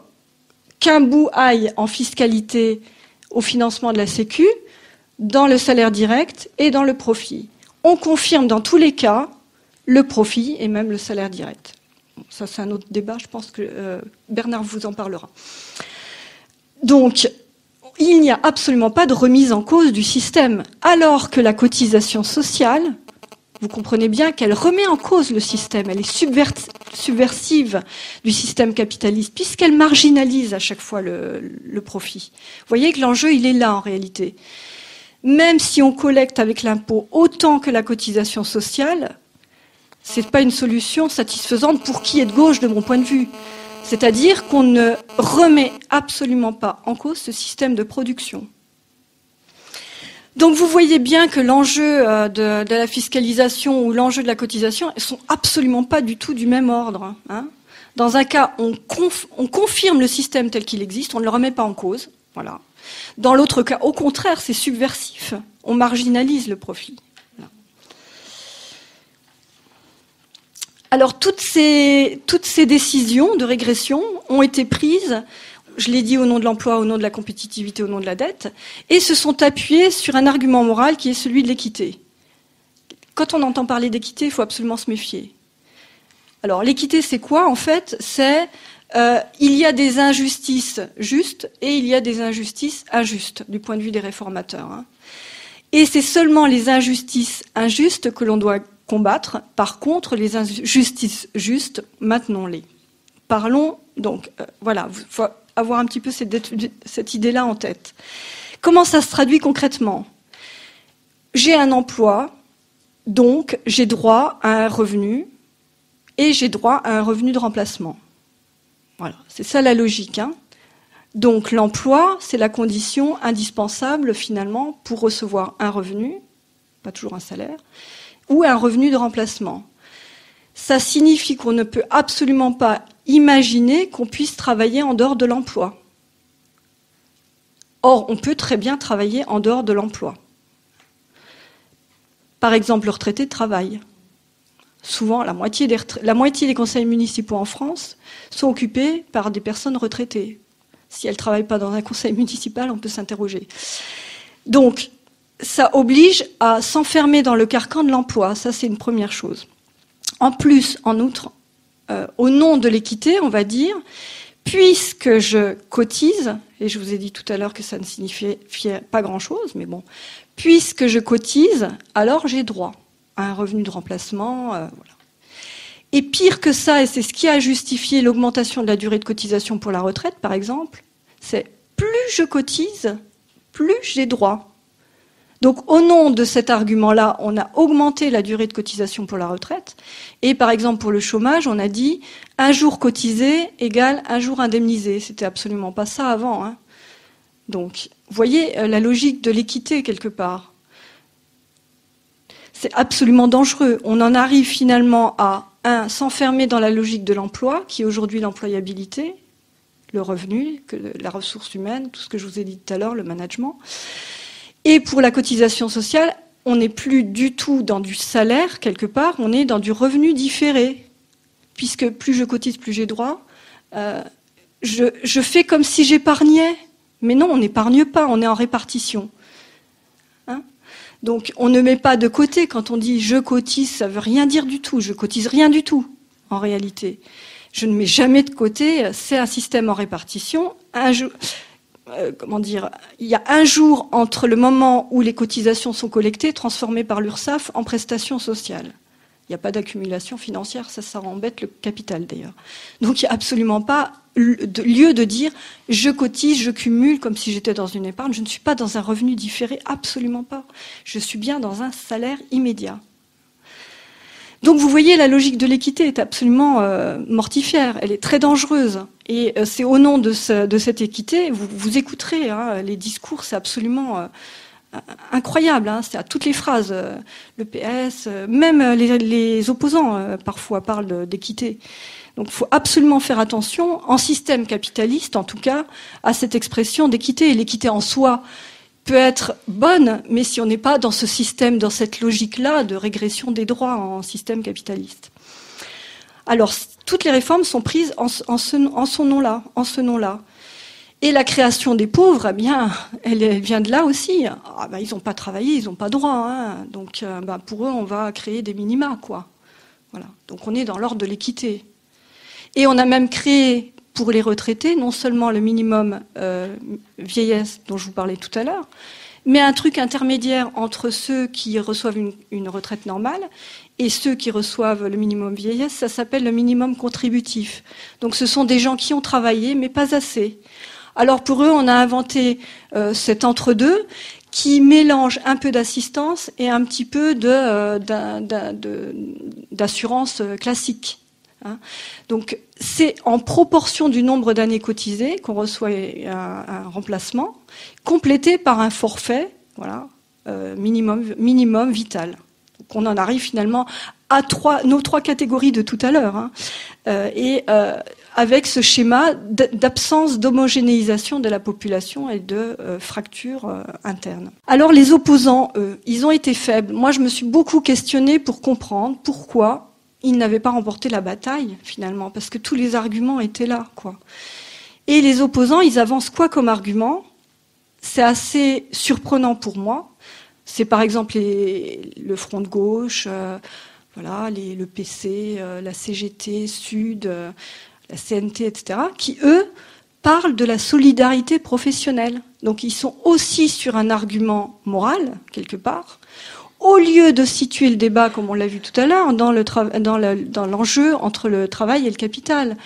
qu'un bout aille en fiscalité au financement de la Sécu, dans le salaire direct et dans le profit. On confirme dans tous les cas le profit et même le salaire direct. Bon, ça, c'est un autre débat, je pense que Bernard vous en parlera. Donc, il n'y a absolument pas de remise en cause du système, alors que la cotisation sociale, vous comprenez bien qu'elle remet en cause le système, elle est subversive du système capitaliste, puisqu'elle marginalise à chaque fois le profit. Vous voyez que l'enjeu, il est là en réalité. Même si on collecte avec l'impôt autant que la cotisation sociale, ce n'est pas une solution satisfaisante pour qui est de gauche de mon point de vue. C'est-à-dire qu'on ne remet absolument pas en cause ce système de production. Donc vous voyez bien que l'enjeu de la fiscalisation ou l'enjeu de la cotisation ne sont absolument pas du tout du même ordre. Dans un cas, on confirme le système tel qu'il existe, on ne le remet pas en cause. Voilà. Dans l'autre cas, au contraire, c'est subversif. On marginalise le profit. Voilà. Alors, toutes ces décisions de régression ont été prises, je l'ai dit, au nom de l'emploi, au nom de la compétitivité, au nom de la dette, et se sont appuyées sur un argument moral qui est celui de l'équité. Quand on entend parler d'équité, il faut absolument se méfier. Alors, l'équité, c'est quoi, en fait? C'est il y a des injustices justes et il y a des injustices injustes, du point de vue des réformateurs. Hein. Et c'est seulement les injustices injustes que l'on doit combattre. Par contre, les injustices justes, maintenons-les. Parlons, donc, voilà, il faut avoir un petit peu cette idée-là en tête. Comment ça se traduit concrètement? J'ai un emploi, donc j'ai droit à un revenu, et j'ai droit à un revenu de remplacement. Voilà, c'est ça la logique. Hein. Donc l'emploi, c'est la condition indispensable finalement pour recevoir un revenu, pas toujours un salaire, ou un revenu de remplacement. Ça signifie qu'on ne peut absolument pas imaginer qu'on puisse travailler en dehors de l'emploi. Or, on peut très bien travailler en dehors de l'emploi. Par exemple, le retraité travaille. Souvent, la moitié des conseils municipaux en France sont occupés par des personnes retraitées. Si elles ne travaillent pas dans un conseil municipal, on peut s'interroger. Donc, ça oblige à s'enfermer dans le carcan de l'emploi. Ça, c'est une première chose. En plus, en outre, au nom de l'équité, on va dire, puisque je cotise, et je vous ai dit tout à l'heure que ça ne signifiait pas grand-chose, mais bon, puisque je cotise, alors j'ai droit à un revenu de remplacement. Voilà. Et pire que ça, et c'est ce qui a justifié l'augmentation de la durée de cotisation pour la retraite, par exemple, c'est plus je cotise, plus j'ai droit. Donc, au nom de cet argument-là, on a augmenté la durée de cotisation pour la retraite. Et par exemple, pour le chômage, on a dit un jour cotisé égale un jour indemnisé. C'était absolument pas ça avant. Hein. Donc, vous voyez la logique de l'équité quelque part. C'est absolument dangereux. On en arrive finalement à s'enfermer dans la logique de l'emploi, qui est aujourd'hui l'employabilité, le revenu, la ressource humaine, tout ce que je vous ai dit tout à l'heure, le management. Et pour la cotisation sociale, on n'est plus du tout dans du salaire, quelque part, on est dans du revenu différé. Puisque plus je cotise, plus j'ai droit. Je fais comme si j'épargnais. Mais non, on n'épargne pas, on est en répartition. Hein? Donc on ne met pas de côté. Quand on dit je cotise, ça ne veut rien dire du tout. Je cotise rien du tout, en réalité. Je ne mets jamais de côté. C'est un système en répartition. Il y a un jour entre le moment où les cotisations sont collectées, transformées par l'URSSAF en prestations sociales. Il n'y a pas d'accumulation financière, ça embête le capital d'ailleurs. Donc il n'y a absolument pas lieu de dire je cotise, je cumule comme si j'étais dans une épargne. Je ne suis pas dans un revenu différé, absolument pas. Je suis bien dans un salaire immédiat. Donc vous voyez, la logique de l'équité est absolument mortifère, elle est très dangereuse. Et c'est au nom de cette équité, vous écouterez, hein, les discours, c'est absolument incroyable, hein, c'est à toutes les phrases. Le PS, même les opposants parfois parlent d'équité. Donc il faut absolument faire attention, en système capitaliste en tout cas, à cette expression d'équité. Et l'équité en soi peut être bonne, mais si on n'est pas dans ce système, dans cette logique-là de régression des droits en système capitaliste. Alors, toutes les réformes sont prises en ce nom-là. Et la création des pauvres, eh bien, elle vient de là aussi. Ah, ben, ils n'ont pas travaillé, ils n'ont pas droit. Hein. Donc, pour eux, on va créer des minima, quoi. Voilà. Donc, on est dans l'ordre de l'équité. Et on a même créé, pour les retraités, non seulement le minimum vieillesse dont je vous parlais tout à l'heure, mais un truc intermédiaire entre ceux qui reçoivent une retraite normale et ceux qui reçoivent le minimum vieillesse, ça s'appelle le minimum contributif. Donc ce sont des gens qui ont travaillé, mais pas assez. Alors pour eux, on a inventé cet entre-deux qui mélange un peu d'assistance et un petit peu d'assurance classique. Hein. Donc c'est en proportion du nombre d'années cotisées qu'on reçoit un remplacement, complété par un forfait, voilà, minimum vital. Donc on en arrive finalement à nos trois catégories de tout à l'heure. Hein. avec ce schéma d'absence d'homogénéisation de la population et de fracture interne. Alors les opposants, eux, ils ont été faibles. Moi, je me suis beaucoup questionnée pour comprendre pourquoi ils n'avaient pas remporté la bataille, finalement, parce que tous les arguments étaient là, quoi. Et les opposants, ils avancent quoi comme argument? C'est assez surprenant pour moi. C'est par exemple le Front de gauche, voilà, le PC, la CGT, Sud, la CNT, etc., qui, eux, parlent de la solidarité professionnelle. Donc ils sont aussi sur un argument moral, quelque part, au lieu de situer le débat, comme on l'a vu tout à l'heure, dans l'enjeu entre le travail et le capital.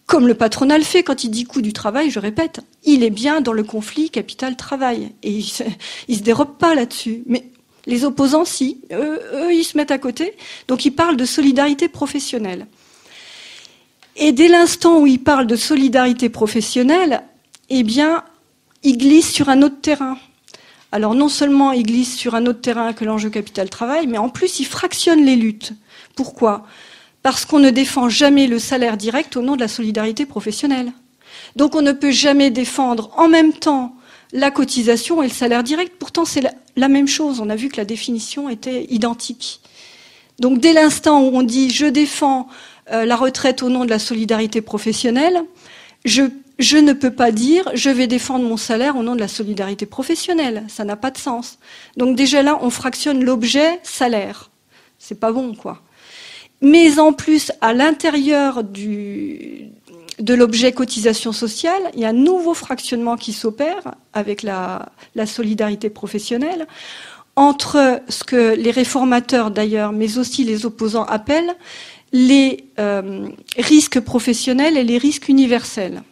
Comme le patronat le fait quand il dit coût du travail, je répète, il est bien dans le conflit capital-travail. Et il se dérobe pas là-dessus. Mais les opposants, si. Eux, ils se mettent à côté. Donc, ils parlent de solidarité professionnelle. Et dès l'instant où ils parlent de solidarité professionnelle, eh bien, ils glissent sur un autre terrain. Alors, non seulement ils glissent sur un autre terrain que l'enjeu capital-travail, mais en plus, ils fractionnent les luttes. Pourquoi ? Parce qu'on ne défend jamais le salaire direct au nom de la solidarité professionnelle. Donc on ne peut jamais défendre en même temps la cotisation et le salaire direct. Pourtant c'est la même chose. On a vu que la définition était identique. Donc dès l'instant où on dit je défends la retraite au nom de la solidarité professionnelle, je ne peux pas dire je vais défendre mon salaire au nom de la solidarité professionnelle. Ça n'a pas de sens. Donc déjà là on fractionne l'objet salaire. C'est pas bon, quoi. Mais en plus, à l'intérieur de l'objet cotisation sociale, il y a un nouveau fractionnement qui s'opère avec la solidarité professionnelle entre ce que les réformateurs d'ailleurs, mais aussi les opposants appellent les risques professionnels et les risques universels.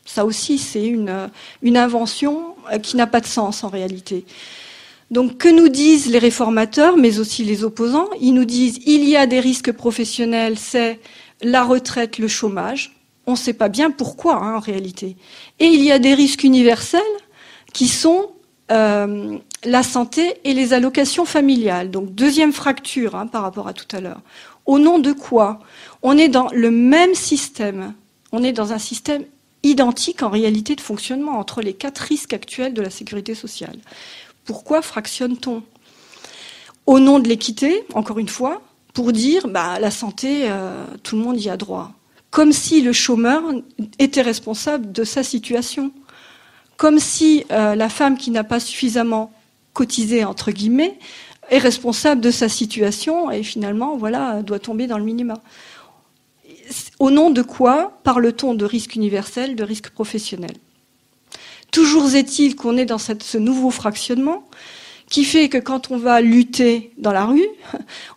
Ça aussi, c'est une invention qui n'a pas de sens en réalité. Donc, que nous disent les réformateurs, mais aussi les opposants? Ils nous disent il y a des risques professionnels, c'est la retraite, le chômage. On ne sait pas bien pourquoi, en réalité. Et il y a des risques universels qui sont la santé et les allocations familiales. Donc, deuxième fracture par rapport à tout à l'heure. Au nom de quoi? On est dans le même système. On est dans un système identique, en réalité, de fonctionnement entre les 4 risques actuels de la sécurité sociale. Pourquoi fractionne-t-on? Au nom de l'équité, encore une fois, pour dire la santé, tout le monde y a droit. Comme si le chômeur était responsable de sa situation. Comme si la femme qui n'a pas suffisamment cotisé, entre guillemets, est responsable de sa situation et finalement, voilà, doit tomber dans le minima. Au nom de quoi parle-t-on de risque universel, de risque professionnel? Toujours est-il qu'on est dans ce nouveau fractionnement qui fait que quand on va lutter dans la rue,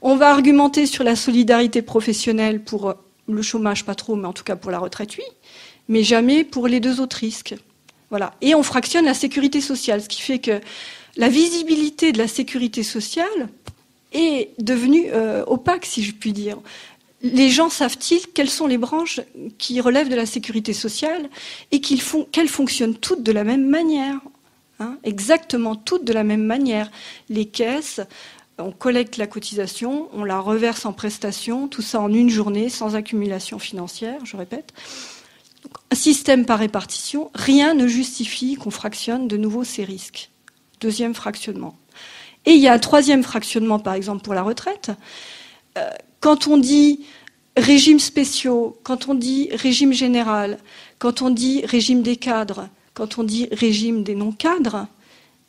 on va argumenter sur la solidarité professionnelle pour le chômage, pas trop, mais en tout cas pour la retraite, oui, mais jamais pour les 2 autres risques. Voilà. Et on fractionne la sécurité sociale, ce qui fait que la visibilité de la sécurité sociale est devenue opaque, si je puis dire. Les gens savent-ils quelles sont les branches qui relèvent de la sécurité sociale et qu'elles fonctionnent toutes de la même manière, exactement toutes de la même manière. Les caisses, on collecte la cotisation, on la reverse en prestation, tout ça en une journée, sans accumulation financière, je répète. Donc, un système par répartition, rien ne justifie qu'on fractionne de nouveau ces risques. Deuxième fractionnement. Et il y a un troisième fractionnement, par exemple, pour la retraite. Quand on dit régimes spéciaux, quand on dit régime général, quand on dit régime des cadres, quand on dit régime des non-cadres,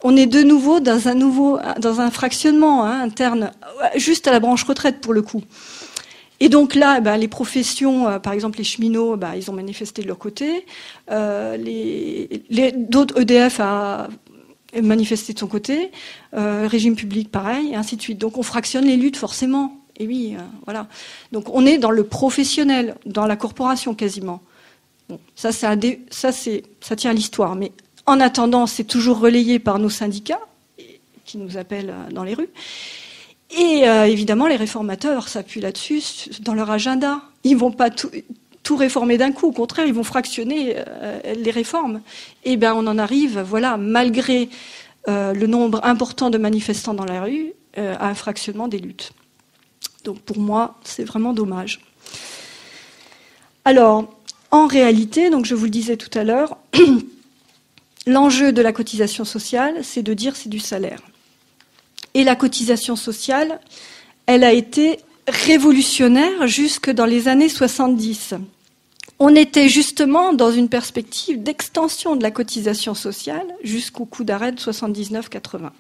on est de nouveau dans un fractionnement interne, juste à la branche retraite pour le coup. Et donc là, les professions, par exemple les cheminots, ils ont manifesté de leur côté, d'autres EDF a manifesté de son côté, régime public pareil, et ainsi de suite. Donc on fractionne les luttes forcément. Et oui, voilà. Donc on est dans le professionnel, dans la corporation quasiment. Bon, ça tient à l'histoire. Mais en attendant, c'est toujours relayé par nos syndicats qui nous appellent dans les rues. Et évidemment, les réformateurs s'appuient là-dessus dans leur agenda. Ils ne vont pas tout réformer d'un coup. Au contraire, ils vont fractionner les réformes. Et bien, on en arrive, voilà, malgré le nombre important de manifestants dans la rue, à un fractionnement des luttes. Donc pour moi, c'est vraiment dommage. Alors, En réalité, donc je vous le disais tout à l'heure, l'enjeu de la cotisation sociale, c'est de dire c'est du salaire. Et la cotisation sociale, elle a été révolutionnaire jusque dans les années 70. On était justement dans une perspective d'extension de la cotisation sociale jusqu'au coup d'arrêt de 79-80.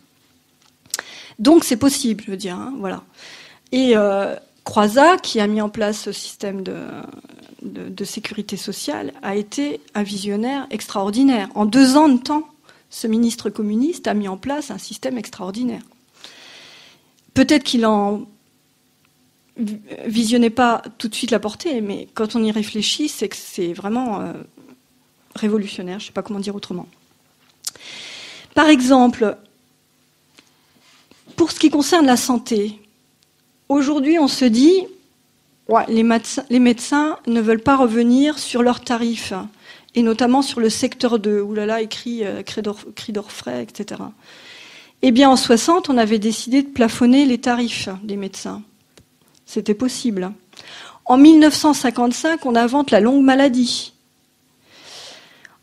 Donc c'est possible, je veux dire, hein, voilà. Et Croizat, qui a mis en place ce système de sécurité sociale, a été un visionnaire extraordinaire. En 2 ans de temps, ce ministre communiste a mis en place un système extraordinaire. Peut-être qu'il en visionnait pas tout de suite la portée, mais quand on y réfléchit, c'est que c'est vraiment révolutionnaire, je ne sais pas comment dire autrement. Par exemple, pour ce qui concerne la santé, aujourd'hui on se dit, ouais, les médecins ne veulent pas revenir sur leurs tarifs, et notamment sur le secteur 2, oulala, écrit cri d'orfraie, etc. Eh bien en 60, on avait décidé de plafonner les tarifs des médecins. C'était possible. En 1955, on invente la longue maladie.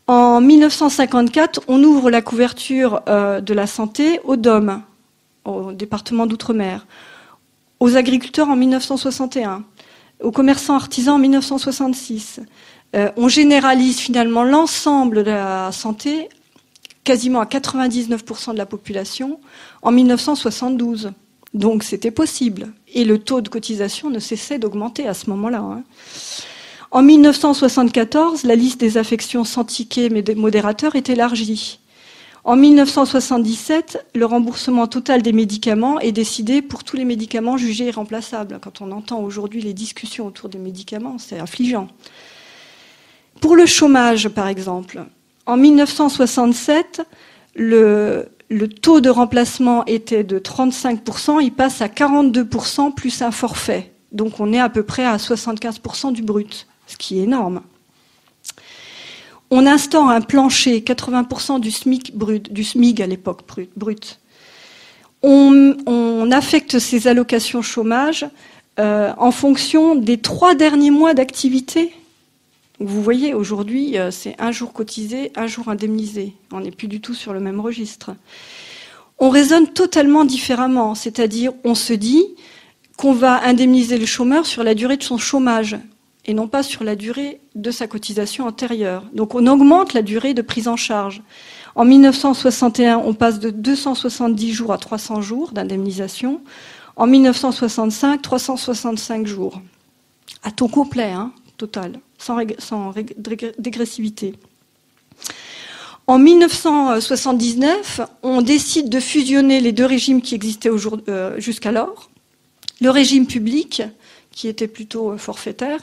En 1954, on ouvre la couverture de la santé aux DOM, au département d'outre-mer, aux agriculteurs en 1961, aux commerçants artisans en 1966. On généralise finalement l'ensemble de la santé, quasiment à 99% de la population, en 1972. Donc c'était possible. Et le taux de cotisation ne cessait d'augmenter à ce moment-là. Hein. En 1974, la liste des affections sans ticket modérateur est élargie. En 1977, le remboursement total des médicaments est décidé pour tous les médicaments jugés irremplaçables. Quand on entend aujourd'hui les discussions autour des médicaments, c'est affligeant. Pour le chômage, par exemple, en 1967, le taux de remplacement était de 35%, il passe à 42% plus un forfait. Donc on est à peu près à 75% du brut, ce qui est énorme. On instaure un plancher, 80% du SMIC brut, du SMIC à l'époque brut. On affecte ces allocations chômage en fonction des 3 derniers mois d'activité. Vous voyez, aujourd'hui, c'est 1 jour cotisé, 1 jour indemnisé. On n'est plus du tout sur le même registre. On raisonne totalement différemment, c'est-à-dire on se dit qu'on va indemniser le chômeur sur la durée de son chômage et non pas sur la durée de sa cotisation antérieure. Donc on augmente la durée de prise en charge. En 1961, on passe de 270 jours à 300 jours d'indemnisation. En 1965, 365 jours. À taux complet, hein, total, sans dégressivité. En 1979, on décide de fusionner les 2 régimes qui existaient jusqu'alors. Le régime public, qui était plutôt forfaitaire,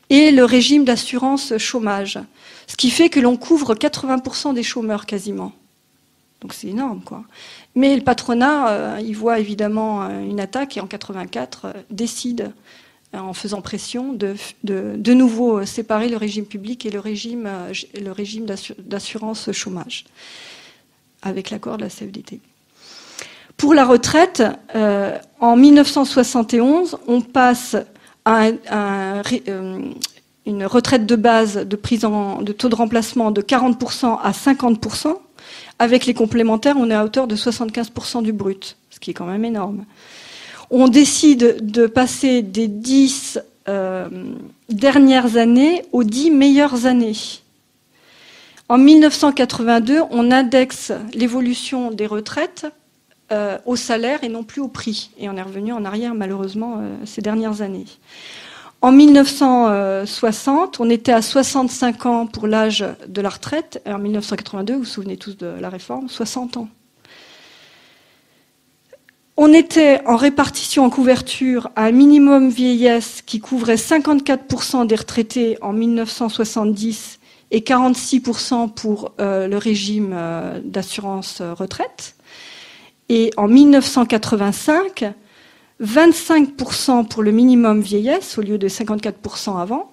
et le régime d'assurance chômage. Ce qui fait que l'on couvre 80% des chômeurs quasiment. Donc c'est énorme, quoi. Mais le patronat, il voit évidemment une attaque et en 1984 décide, en faisant pression, de nouveau séparer le régime public et le régime d'assurance chômage, avec l'accord de la CFDT. Pour la retraite, en 1971, on passe à une retraite de base de taux de remplacement de 40% à 50%. Avec les complémentaires, on est à hauteur de 75% du brut, ce qui est quand même énorme. On décide de passer des 10 dernières années aux 10 meilleures années. En 1982, on indexe l'évolution des retraites au salaire et non plus au prix. Et on est revenu en arrière, malheureusement, ces dernières années. En 1960, on était à 65 ans pour l'âge de la retraite. Et en 1982, vous vous souvenez tous de la réforme, 60 ans. On était en répartition en couverture à un minimum vieillesse qui couvrait 54% des retraités en 1970 et 46% pour le régime d'assurance retraite. Et en 1985, 25% pour le minimum vieillesse au lieu de 54% avant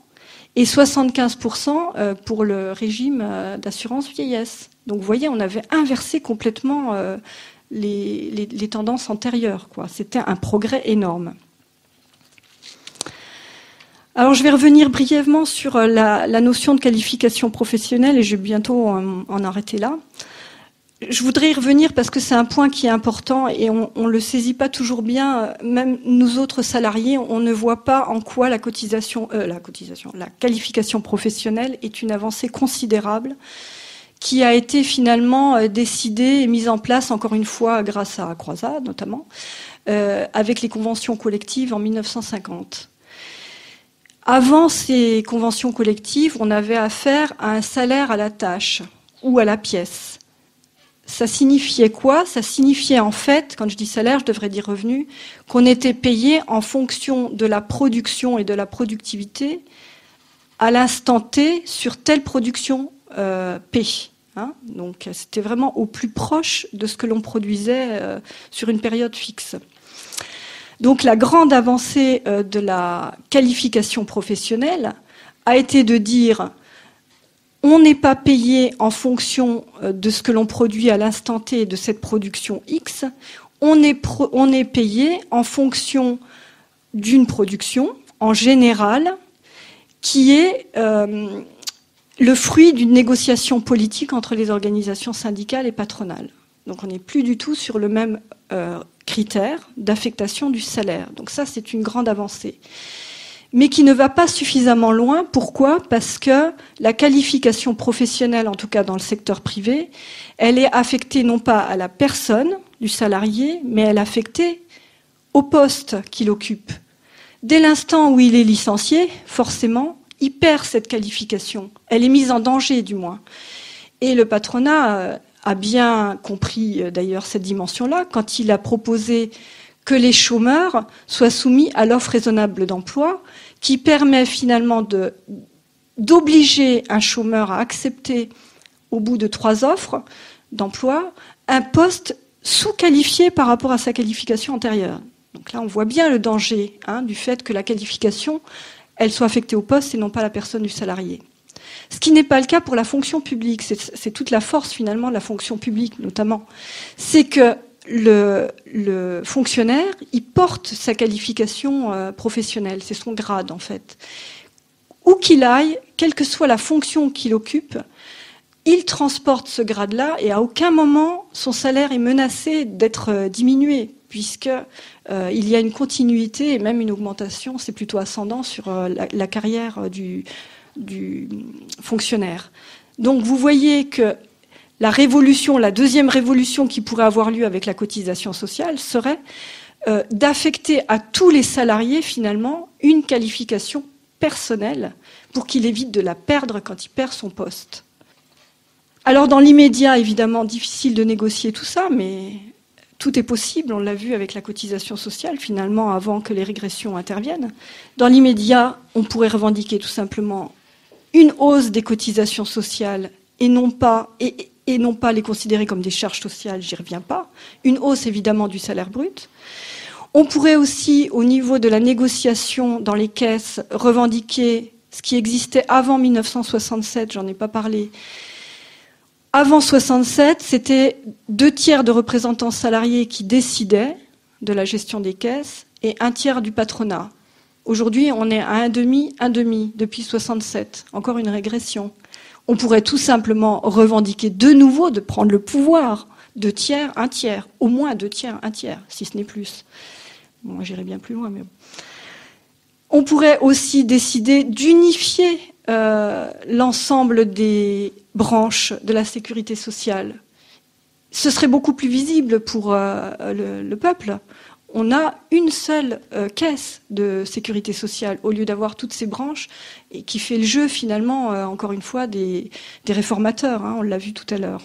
et 75% pour le régime d'assurance vieillesse. Donc vous voyez, on avait inversé complètement les tendances antérieures, quoi. C'était un progrès énorme. Alors je vais revenir brièvement sur la notion de qualification professionnelle et je vais bientôt en arrêter là. Je voudrais y revenir parce que c'est un point qui est important et on ne le saisit pas toujours bien. Même nous autres salariés, on ne voit pas en quoi la qualification professionnelle est une avancée considérable qui a été finalement décidée et mise en place, encore une fois, grâce à Croizat notamment, avec les conventions collectives en 1950. Avant ces conventions collectives, on avait affaire à un salaire à la tâche ou à la pièce. Ça signifiait quoi? Ça signifiait en fait, quand je dis salaire, je devrais dire revenu, qu'on était payé en fonction de la production et de la productivité à l'instant T sur telle production P. Hein, donc c'était vraiment au plus proche de ce que l'on produisait sur une période fixe. Donc la grande avancée de la qualification professionnelle a été de dire on n'est pas payé en fonction de ce que l'on produit à l'instant T de cette production X, on est payé en fonction d'une production, en général, qui est le fruit d'une négociation politique entre les organisations syndicales et patronales. Donc on n'est plus du tout sur le même critère d'affectation du salaire. Donc ça, c'est une grande avancée. Mais qui ne va pas suffisamment loin. Pourquoi? Parce que la qualification professionnelle, en tout cas dans le secteur privé, elle est affectée non pas à la personne du salarié, mais elle est affectée au poste qu'il occupe. Dès l'instant où il est licencié, forcément, il perd cette qualification. Elle est mise en danger, du moins. Et le patronat a bien compris, d'ailleurs, cette dimension-là, quand il a proposé que les chômeurs soient soumis à l'offre raisonnable d'emploi, qui permet finalement d'obliger un chômeur à accepter, au bout de 3 offres d'emploi, un poste sous-qualifié par rapport à sa qualification antérieure. Donc là, on voit bien le danger du fait que la qualification, elle soit affectée au poste et non pas à la personne du salarié. Ce qui n'est pas le cas pour la fonction publique. C'est toute la force, finalement, de la fonction publique, notamment. C'est que le fonctionnaire, il porte sa qualification professionnelle, c'est son grade en fait. Où qu'il aille, quelle que soit la fonction qu'il occupe, il transporte ce grade-là et à aucun moment son salaire est menacé d'être diminué, puisque il y a une continuité et même une augmentation, c'est plutôt ascendant sur la carrière du fonctionnaire. Donc vous voyez que la révolution, la deuxième révolution qui pourrait avoir lieu avec la cotisation sociale serait d'affecter à tous les salariés finalement une qualification personnelle pour qu'il évite de la perdre quand il perd son poste. Alors dans l'immédiat, évidemment, difficile de négocier tout ça, mais tout est possible, on l'a vu avec la cotisation sociale finalement avant que les régressions interviennent. Dans l'immédiat, on pourrait revendiquer tout simplement une hausse des cotisations sociales et non pas les considérer comme des charges sociales, j'y reviens pas. Une hausse évidemment du salaire brut. On pourrait aussi, au niveau de la négociation dans les caisses, revendiquer ce qui existait avant 1967, j'en ai pas parlé. Avant 67, c'était 2/3 de représentants salariés qui décidaient de la gestion des caisses et 1/3 du patronat. Aujourd'hui, on est à 1/2 depuis 67. Encore une régression. On pourrait tout simplement revendiquer de nouveau de prendre le pouvoir. 2/3, 1/3. Au moins 2/3, 1/3, si ce n'est plus. Bon, moi, j'irai bien plus loin, mais bon. On pourrait aussi décider d'unifier l'ensemble des branches de la sécurité sociale. Ce serait beaucoup plus visible pour le peuple. On a une seule caisse de sécurité sociale au lieu d'avoir toutes ces branches et qui fait le jeu finalement, encore une fois, des réformateurs. On l'a vu tout à l'heure.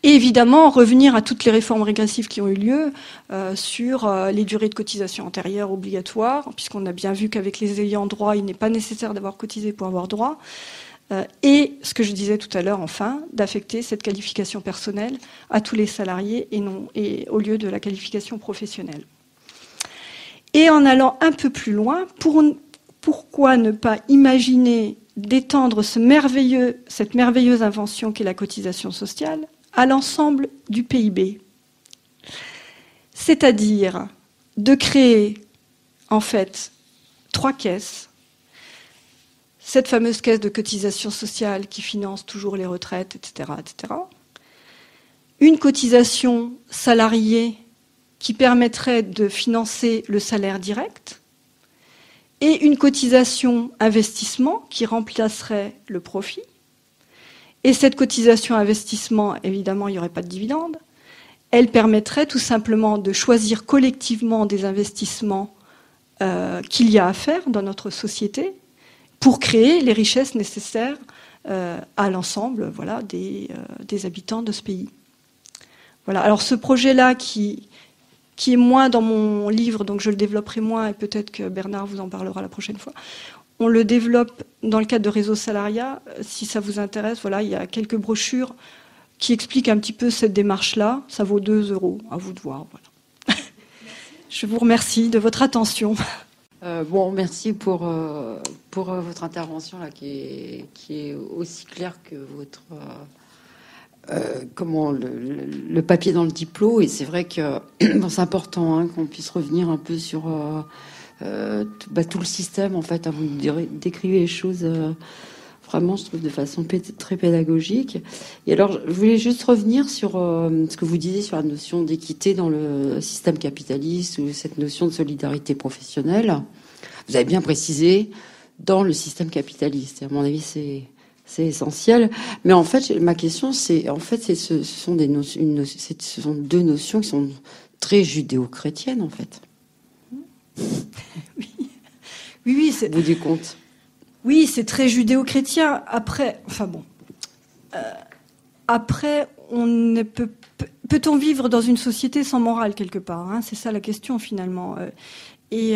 Et évidemment, revenir à toutes les réformes régressives qui ont eu lieu sur les durées de cotisation antérieures obligatoires, puisqu'on a bien vu qu'avec les ayants droit, il n'est pas nécessaire d'avoir cotisé pour avoir droit. Et ce que je disais tout à l'heure, enfin, d'affecter cette qualification personnelle à tous les salariés et au lieu de la qualification professionnelle. Et en allant un peu plus loin, pourquoi ne pas imaginer d'étendre cette merveilleuse invention qu'est la cotisation sociale à l'ensemble du PIB? C'est-à-dire de créer, en fait, 3 caisses cette fameuse caisse de cotisation sociale qui finance toujours les retraites, etc., etc. Une cotisation salariée qui permettrait de financer le salaire direct, et une cotisation investissement qui remplacerait le profit. Et cette cotisation investissement, évidemment, il n'y aurait pas de dividende. Elle permettrait tout simplement de choisir collectivement des investissements qu'il y a à faire dans notre société pour créer les richesses nécessaires à l'ensemble, voilà, des habitants de ce pays. Voilà. Alors ce projet-là qui est moins dans mon livre, donc je le développerai moins, et peut-être que Bernard vous en parlera la prochaine fois. On le développe dans le cadre de Réseau Salariat. Si ça vous intéresse, voilà, il y a quelques brochures qui expliquent un petit peu cette démarche-là. Ça vaut 2 €, à vous de voir. Voilà. Je vous remercie de votre attention. Merci pour votre intervention là, qui est aussi claire que votre... le papier dans le diplôme, et c'est vrai que c'est important qu'on puisse revenir un peu sur tout le système en fait. Vous décrivez les choses vraiment, je trouve, de façon très pédagogique. Et alors, je voulais juste revenir sur ce que vous disiez sur la notion d'équité dans le système capitaliste ou cette notion de solidarité professionnelle. Vous avez bien précisé dans le système capitaliste. Et à mon avis, c'est essentiel. Mais en fait, ma question, ce sont deux notions qui sont très judéo-chrétiennes, en fait. Oui, au bout du compte. Oui, c'est très judéo-chrétien. Après, peut-on vivre dans une société sans morale quelque part, hein? C'est ça la question finalement. Et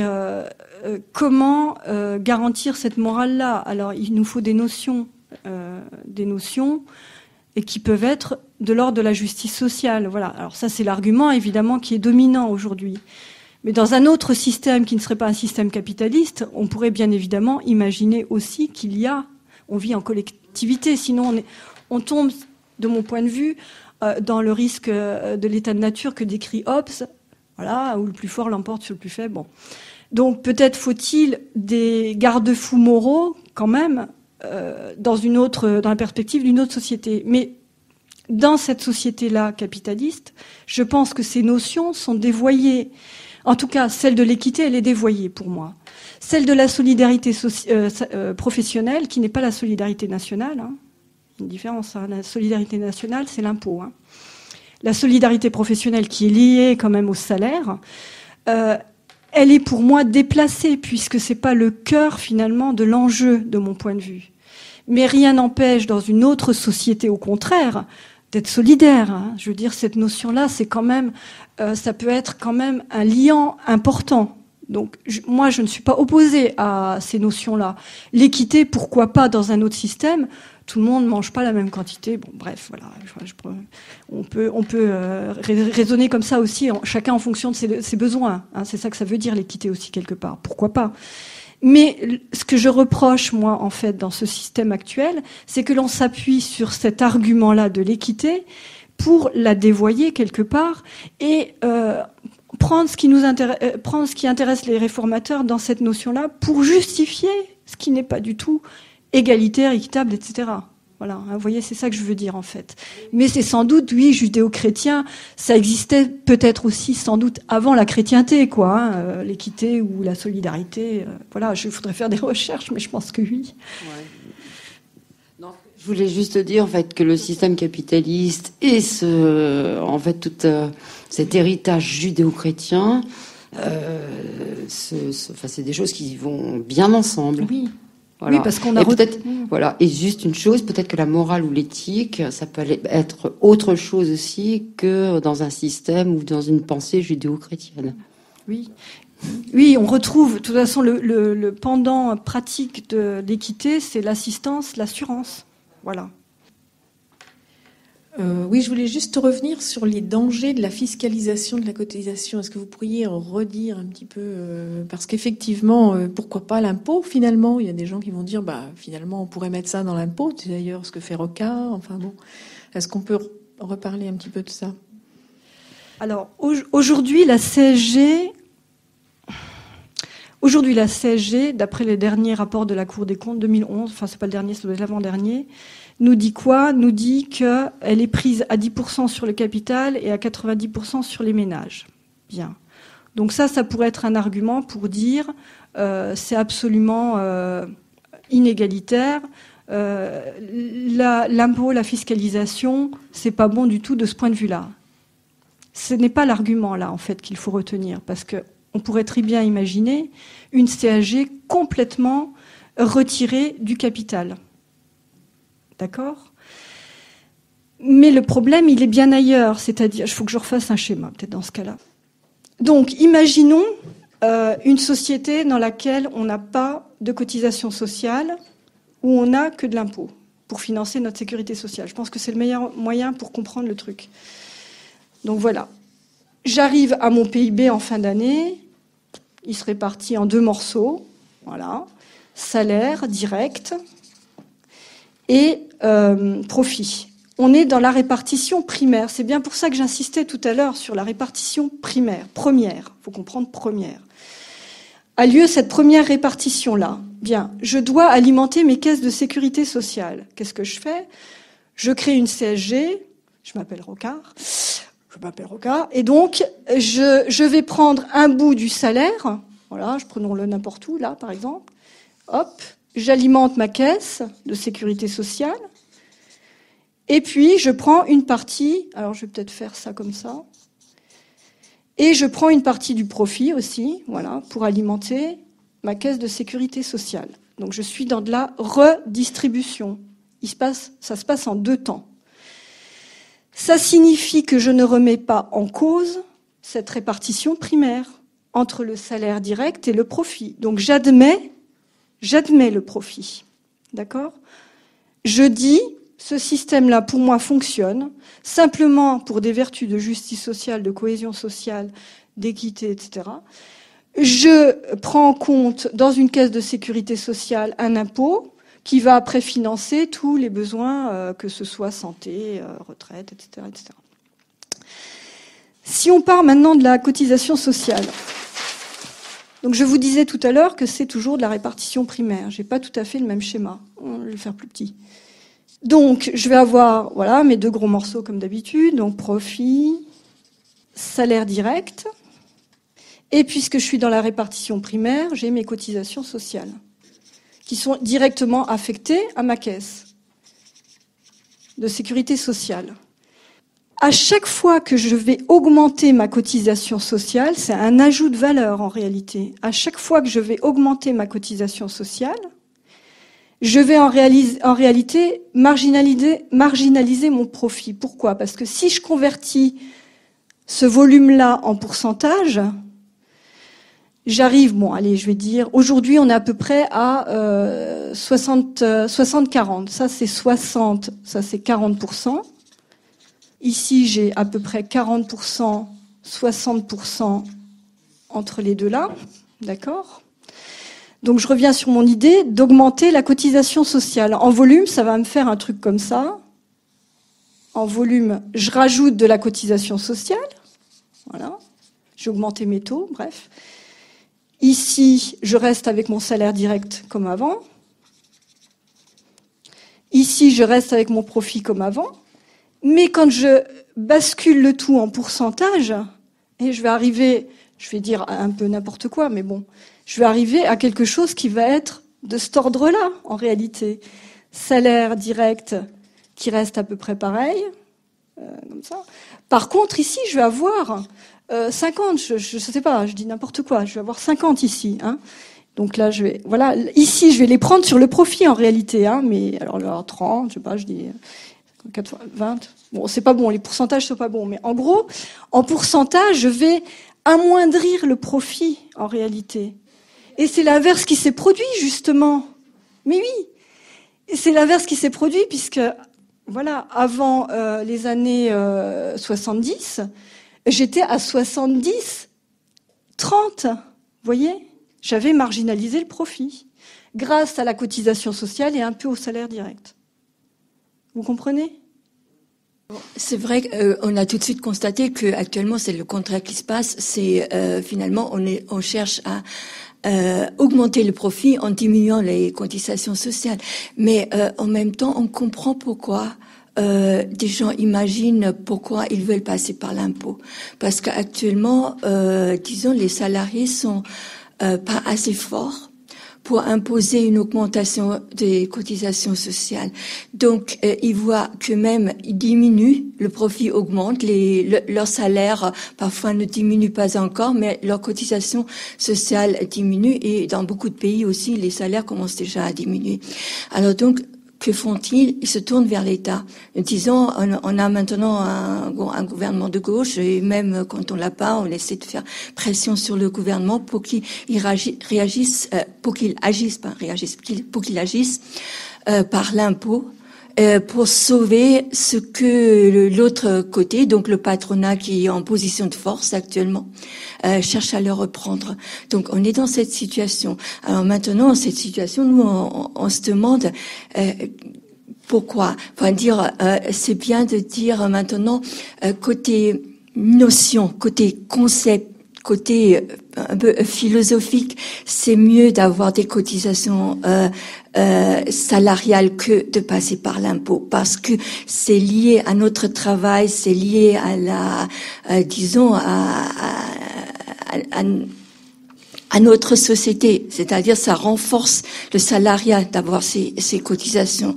comment garantir cette morale-là? Alors, il nous faut des notions et qui peuvent être de l'ordre de la justice sociale. Voilà. Alors ça, c'est l'argument évidemment qui est dominant aujourd'hui. Mais dans un autre système qui ne serait pas un système capitaliste, on pourrait bien évidemment imaginer aussi on vit en collectivité. Sinon, on tombe, de mon point de vue, dans le risque de l'état de nature que décrit Hobbes, voilà, où le plus fort l'emporte sur le plus faible. Bon. Donc peut-être faut-il des garde-fous moraux quand même dans la perspective d'une autre société. Mais dans cette société-là capitaliste, je pense que ces notions sont dévoyées. En tout cas, celle de l'équité, elle est dévoyée pour moi. Celle de la solidarité professionnelle, qui n'est pas la solidarité nationale, hein. Une différence. Hein. La solidarité nationale, c'est l'impôt. Hein. La solidarité professionnelle, qui est liée quand même au salaire, elle est pour moi déplacée, puisque c'est pas le cœur finalement de l'enjeu, de mon point de vue. Mais rien n'empêche, dans une autre société, au contraire, d'être solidaire. Hein. Je veux dire, cette notion-là, c'est quand même, ça peut être quand même un liant important. Donc, moi, je ne suis pas opposée à ces notions-là. L'équité, pourquoi pas dans un autre système? Tout le monde ne mange pas la même quantité. Bon, bref, voilà. On peut raisonner comme ça aussi, chacun en fonction de ses besoins. Hein. C'est ça que ça veut dire, l'équité aussi, quelque part. Pourquoi pas? Mais ce que je reproche, moi, en fait, dans ce système actuel, c'est que l'on s'appuie sur cet argument-là de l'équité pour la dévoyer quelque part et prendre ce qui intéresse les réformateurs dans cette notion-là pour justifier ce qui n'est pas du tout égalitaire, équitable, etc. Voilà, hein, vous voyez, c'est ça que je veux dire en fait. Mais c'est sans doute, oui, judéo-chrétien, ça existait peut-être aussi sans doute avant la chrétienté, quoi, hein, l'équité ou la solidarité. Voilà, il faudrait faire des recherches, mais je pense que oui. Ouais. Non, je voulais juste dire en fait que le système capitaliste et tout cet héritage judéo-chrétien, c'est des choses qui vont bien ensemble. Oui. Voilà. Oui, parce qu'on a voilà. Et juste une chose, peut-être que la morale ou l'éthique, ça peut être autre chose aussi que dans un système ou dans une pensée judéo-chrétienne. Oui. Oui, on retrouve, de toute façon, le pendant pratique de l'équité, c'est l'assistance, l'assurance. Voilà. Oui, je voulais juste revenir sur les dangers de la fiscalisation de la cotisation. Est-ce que vous pourriez redire un petit peu parce qu'effectivement, pourquoi pas l'impôt finalement? Il y a des gens qui vont dire, finalement, on pourrait mettre ça dans l'impôt. C'est d'ailleurs ce que fait Roca. Enfin bon, est-ce qu'on peut reparler un petit peu de ça? Alors, aujourd'hui, la CSG... Aujourd'hui, la CSG, d'après les derniers rapports de la Cour des comptes 2011, enfin c'est pas le dernier, c'est l'avant-dernier, nous dit quoi? Nous dit qu'elle est prise à 10% sur le capital et à 90% sur les ménages. Bien. Donc ça pourrait être un argument pour dire c'est absolument inégalitaire. L'impôt, la fiscalisation, c'est pas bon du tout de ce point de vue-là. Ce n'est pas l'argument là en fait qu'il faut retenir, parce que on pourrait très bien imaginer une CSG complètement retirée du capital. D'accord ? Mais le problème, il est bien ailleurs. C'est-à-dire, il faut que je refasse un schéma, peut-être dans ce cas-là. Donc, imaginons une société dans laquelle on n'a pas de cotisation sociale, où on n'a que de l'impôt pour financer notre sécurité sociale. Je pense que c'est le meilleur moyen pour comprendre le truc. Donc voilà. J'arrive à mon PIB en fin d'année, il se répartit en 2 morceaux, voilà, salaire direct et profit. On est dans la répartition primaire. C'est bien pour ça que j'insistais tout à l'heure sur la répartition primaire, première. Il faut comprendre première. A lieu cette première répartition-là. Bien, je dois alimenter mes caisses de sécurité sociale. Qu'est-ce que je fais? Je crée une CSG, je m'appelle Rocard, et donc je vais prendre un bout du salaire, voilà, prenons-le n'importe où, là par exemple, hop, j'alimente ma caisse de sécurité sociale, et puis je prends une partie, alors je vais peut-être faire ça comme ça, et je prends une partie du profit aussi, voilà, pour alimenter ma caisse de sécurité sociale. Donc je suis dans de la redistribution. Ça se passe en 2 temps. Ça signifie que je ne remets pas en cause cette répartition primaire entre le salaire direct et le profit. Donc j'admets le profit. D'accord ? Je dis, ce système-là, pour moi, fonctionne simplement pour des vertus de justice sociale, de cohésion sociale, d'équité, etc. Je prends en compte dans une caisse de sécurité sociale un impôt qui va après financer tous les besoins, que ce soit santé, retraite, etc., etc. Si on part maintenant de la cotisation sociale, donc je vous disais tout à l'heure que c'est toujours de la répartition primaire. J'ai pas tout à fait le même schéma. On va le faire plus petit. Donc je vais avoir, voilà, mes 2 gros morceaux comme d'habitude. Donc profit, salaire direct. Et puisque je suis dans la répartition primaire, j'ai mes cotisations sociales qui sont directement affectées à ma caisse de sécurité sociale. À chaque fois que je vais augmenter ma cotisation sociale, c'est un ajout de valeur en réalité. À chaque fois que je vais augmenter ma cotisation sociale, je vais en réalité marginaliser mon profit. Pourquoi ? Parce que si je convertis ce volume-là en pourcentage, j'arrive, bon, allez, je vais dire, aujourd'hui, on est à peu près à 60-40. Ça, c'est 60, ça, c'est 40%. Ici, j'ai à peu près 40%, 60% entre les deux là. D'accord ? Donc, je reviens sur mon idée d'augmenter la cotisation sociale. En volume, ça va me faire un truc comme ça. En volume, je rajoute de la cotisation sociale. Voilà. J'ai augmenté mes taux, bref. Ici, je reste avec mon salaire direct comme avant. Ici, je reste avec mon profit comme avant. Mais quand je bascule le tout en pourcentage, et je vais arriver, je vais dire un peu n'importe quoi, mais bon, je vais arriver à quelque chose qui va être de cet ordre-là, en réalité. Salaire direct qui reste à peu près pareil, comme ça. Par contre, ici, je vais avoir 50, je sais pas, je dis n'importe quoi, je vais avoir 50 ici, hein. Donc là, voilà, ici, je vais les prendre sur le profit en réalité, hein, mais alors 30, je sais pas, je dis 4 fois 20. Bon, c'est pas bon, les pourcentages sont pas bons, mais en gros, en pourcentage, je vais amoindrir le profit en réalité. Et c'est l'inverse qui s'est produit justement. Mais oui, c'est l'inverse qui s'est produit puisque voilà, avant les années 70, j'étais à 70, 30, vous voyez ? J'avais marginalisé le profit grâce à la cotisation sociale et un peu au salaire direct. Vous comprenez ? C'est vrai qu'on a tout de suite constaté que actuellement c'est le contraire qui se passe. C'est finalement on cherche à augmenter le profit en diminuant les cotisations sociales. Mais en même temps, on comprend pourquoi des gens imaginent pourquoi ils veulent passer par l'impôt. Parce qu'actuellement, disons, les salariés sont pas assez forts pour imposer une augmentation des cotisations sociales. Donc, ils voient que même ils diminuent, le profit augmente, leur salaire parfois ne diminue pas encore, mais leur cotisation sociale diminue et dans beaucoup de pays aussi, les salaires commencent déjà à diminuer. Alors donc, que font-ils? Ils se tournent vers l'État. Disons, on a maintenant un gouvernement de gauche et même quand on l'a pas, on essaie de faire pression sur le gouvernement pour qu'il agisse par l'impôt. Pour sauver ce que l'autre côté, donc le patronat qui est en position de force actuellement, cherche à le reprendre. Donc on est dans cette situation. Alors maintenant, cette situation, nous, on se demande pourquoi. Enfin, c'est bien de dire maintenant, côté notion, côté concept, côté un peu philosophique, c'est mieux d'avoir des cotisations salariales que de passer par l'impôt, parce que c'est lié à notre travail, c'est lié à la, disons, à notre société. C'est-à-dire, ça renforce le salariat d'avoir ces cotisations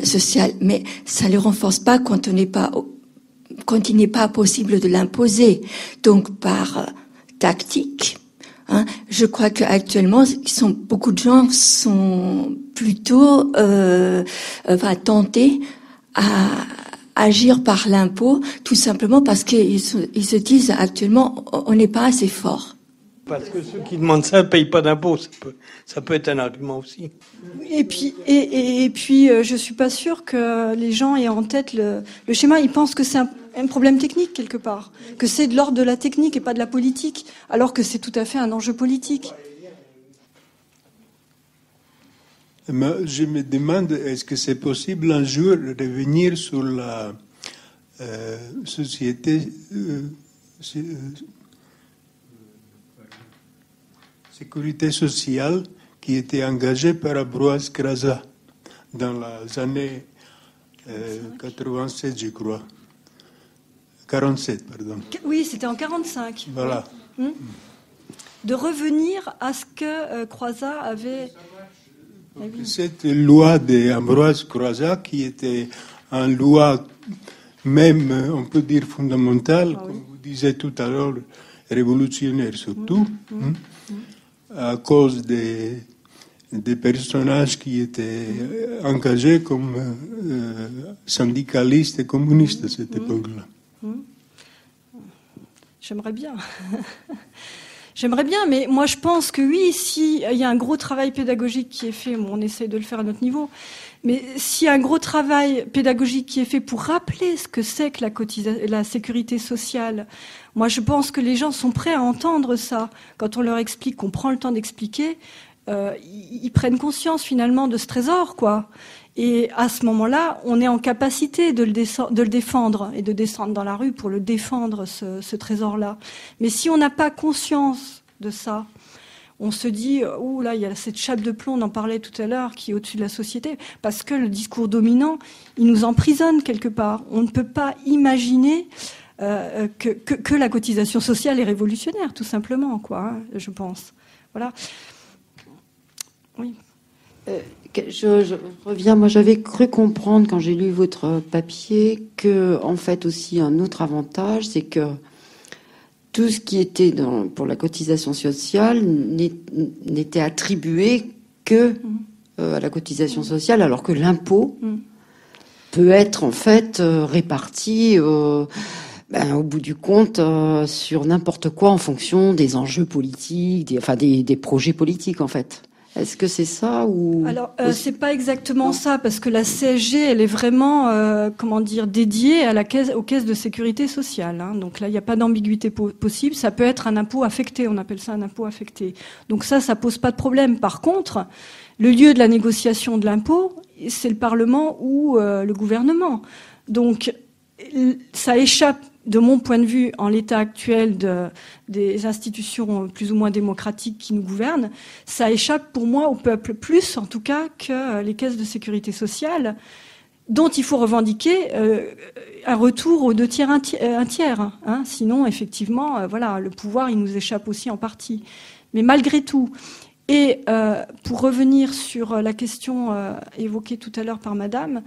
sociales, mais ça le renforce pas quand il n'est pas possible de l'imposer. Donc, par tactique, je crois qu'actuellement, beaucoup de gens sont plutôt tentés à agir par l'impôt, tout simplement parce qu'ils se disent actuellement, on n'est pas assez fort. Parce que ceux qui demandent ça ne payent pas d'impôts. Ça peut être un argument aussi. Et puis, je suis pas sûre que les gens aient en tête le schéma. Ils pensent que c'est un problème technique quelque part, que c'est de l'ordre de la technique et pas de la politique, alors que c'est tout à fait un enjeu politique. Je me demande, est-ce que c'est possible un jour de revenir sur la société sécurité sociale qui était engagée par Ambroise Croizat dans les années 87, je crois. 47, pardon. Oui, c'était en 45. Voilà. De revenir à ce que Croizat avait... Cette loi d'Ambroise Croizat, qui était une loi même, on peut dire, fondamentale, comme vous disiez tout à l'heure, révolutionnaire surtout, à cause des personnages qui étaient engagés comme syndicalistes et communistes à cette époque-là. J'aimerais bien. J'aimerais bien, mais moi je pense que oui, s'il y a un gros travail pédagogique qui est fait, on essaie de le faire à notre niveau, mais s'il y a un gros travail pédagogique qui est fait pour rappeler ce que c'est que la sécurité sociale, moi je pense que les gens sont prêts à entendre ça. Quand on leur explique, qu'on prend le temps d'expliquer, ils prennent conscience finalement de ce trésor, quoi. Et à ce moment-là, on est en capacité de le défendre et de descendre dans la rue pour le défendre, ce trésor-là. Mais si on n'a pas conscience de ça, on se dit, ouh là, il y a cette chape de plomb, on en parlait tout à l'heure, qui est au-dessus de la société, parce que le discours dominant, il nous emprisonne quelque part. On ne peut pas imaginer que la cotisation sociale est révolutionnaire, tout simplement, quoi, je pense. Voilà. Oui. Je reviens, moi j'avais cru comprendre quand j'ai lu votre papier que, en fait, aussi un autre avantage, c'est que tout ce qui était pour la cotisation sociale n'était attribué que à la cotisation sociale, alors que l'impôt peut être en fait réparti au bout du compte sur n'importe quoi en fonction des enjeux politiques, des projets politiques en fait. Est-ce que c'est ça ou... Alors, c'est pas exactement ça, parce que la CSG, elle est vraiment, dédiée aux caisses de sécurité sociale. Hein. Donc là, il n'y a pas d'ambiguïté possible. Ça peut être un impôt affecté, on appelle ça un impôt affecté. Donc ça pose pas de problème. Par contre, le lieu de la négociation de l'impôt, c'est le Parlement ou le gouvernement. Donc, ça échappe, de mon point de vue, en l'état actuel des institutions plus ou moins démocratiques qui nous gouvernent, ça échappe pour moi au peuple, plus en tout cas que les caisses de sécurité sociale, dont il faut revendiquer un retour aux 2 tiers, un tiers. Hein. Sinon, effectivement, voilà, le pouvoir, il nous échappe aussi en partie. Mais malgré tout, et pour revenir sur la question évoquée tout à l'heure par Madame,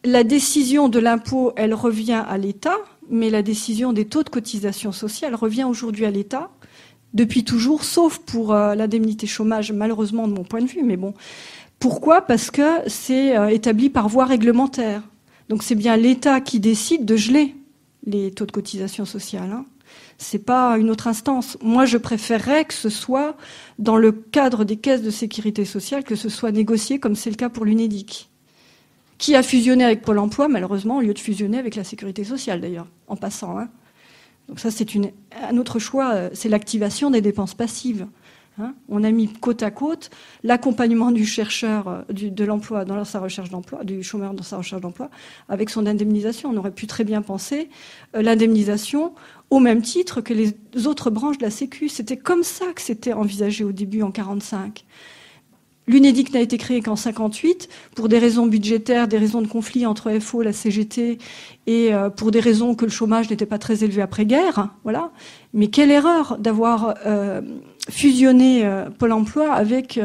la décision de l'impôt, elle revient à l'État, mais la décision des taux de cotisation sociale revient aujourd'hui à l'État, depuis toujours, sauf pour l'indemnité chômage, malheureusement de mon point de vue, mais bon. Pourquoi ? Parce que c'est établi par voie réglementaire. Donc c'est bien l'État qui décide de geler les taux de cotisation sociale. Hein. C'est pas une autre instance. Moi, je préférerais que ce soit dans le cadre des caisses de sécurité sociale, que ce soit négocié, comme c'est le cas pour l'UNEDIC, qui a fusionné avec Pôle emploi, malheureusement, au lieu de fusionner avec la sécurité sociale, d'ailleurs, en passant. Hein. Donc ça, c'est un autre choix, c'est l'activation des dépenses passives. Hein. On a mis côte à côte l'accompagnement du chercheur de l'emploi dans sa recherche d'emploi, du chômeur dans sa recherche d'emploi, avec son indemnisation. On aurait pu très bien penser l'indemnisation au même titre que les autres branches de la Sécu. C'était comme ça que c'était envisagé au début, en 1945. L'UNEDIC n'a été créé qu'en 1958 pour des raisons budgétaires, des raisons de conflit entre FO, la CGT, et pour des raisons que le chômage n'était pas très élevé après-guerre. Voilà. Mais quelle erreur d'avoir fusionné Pôle emploi avec,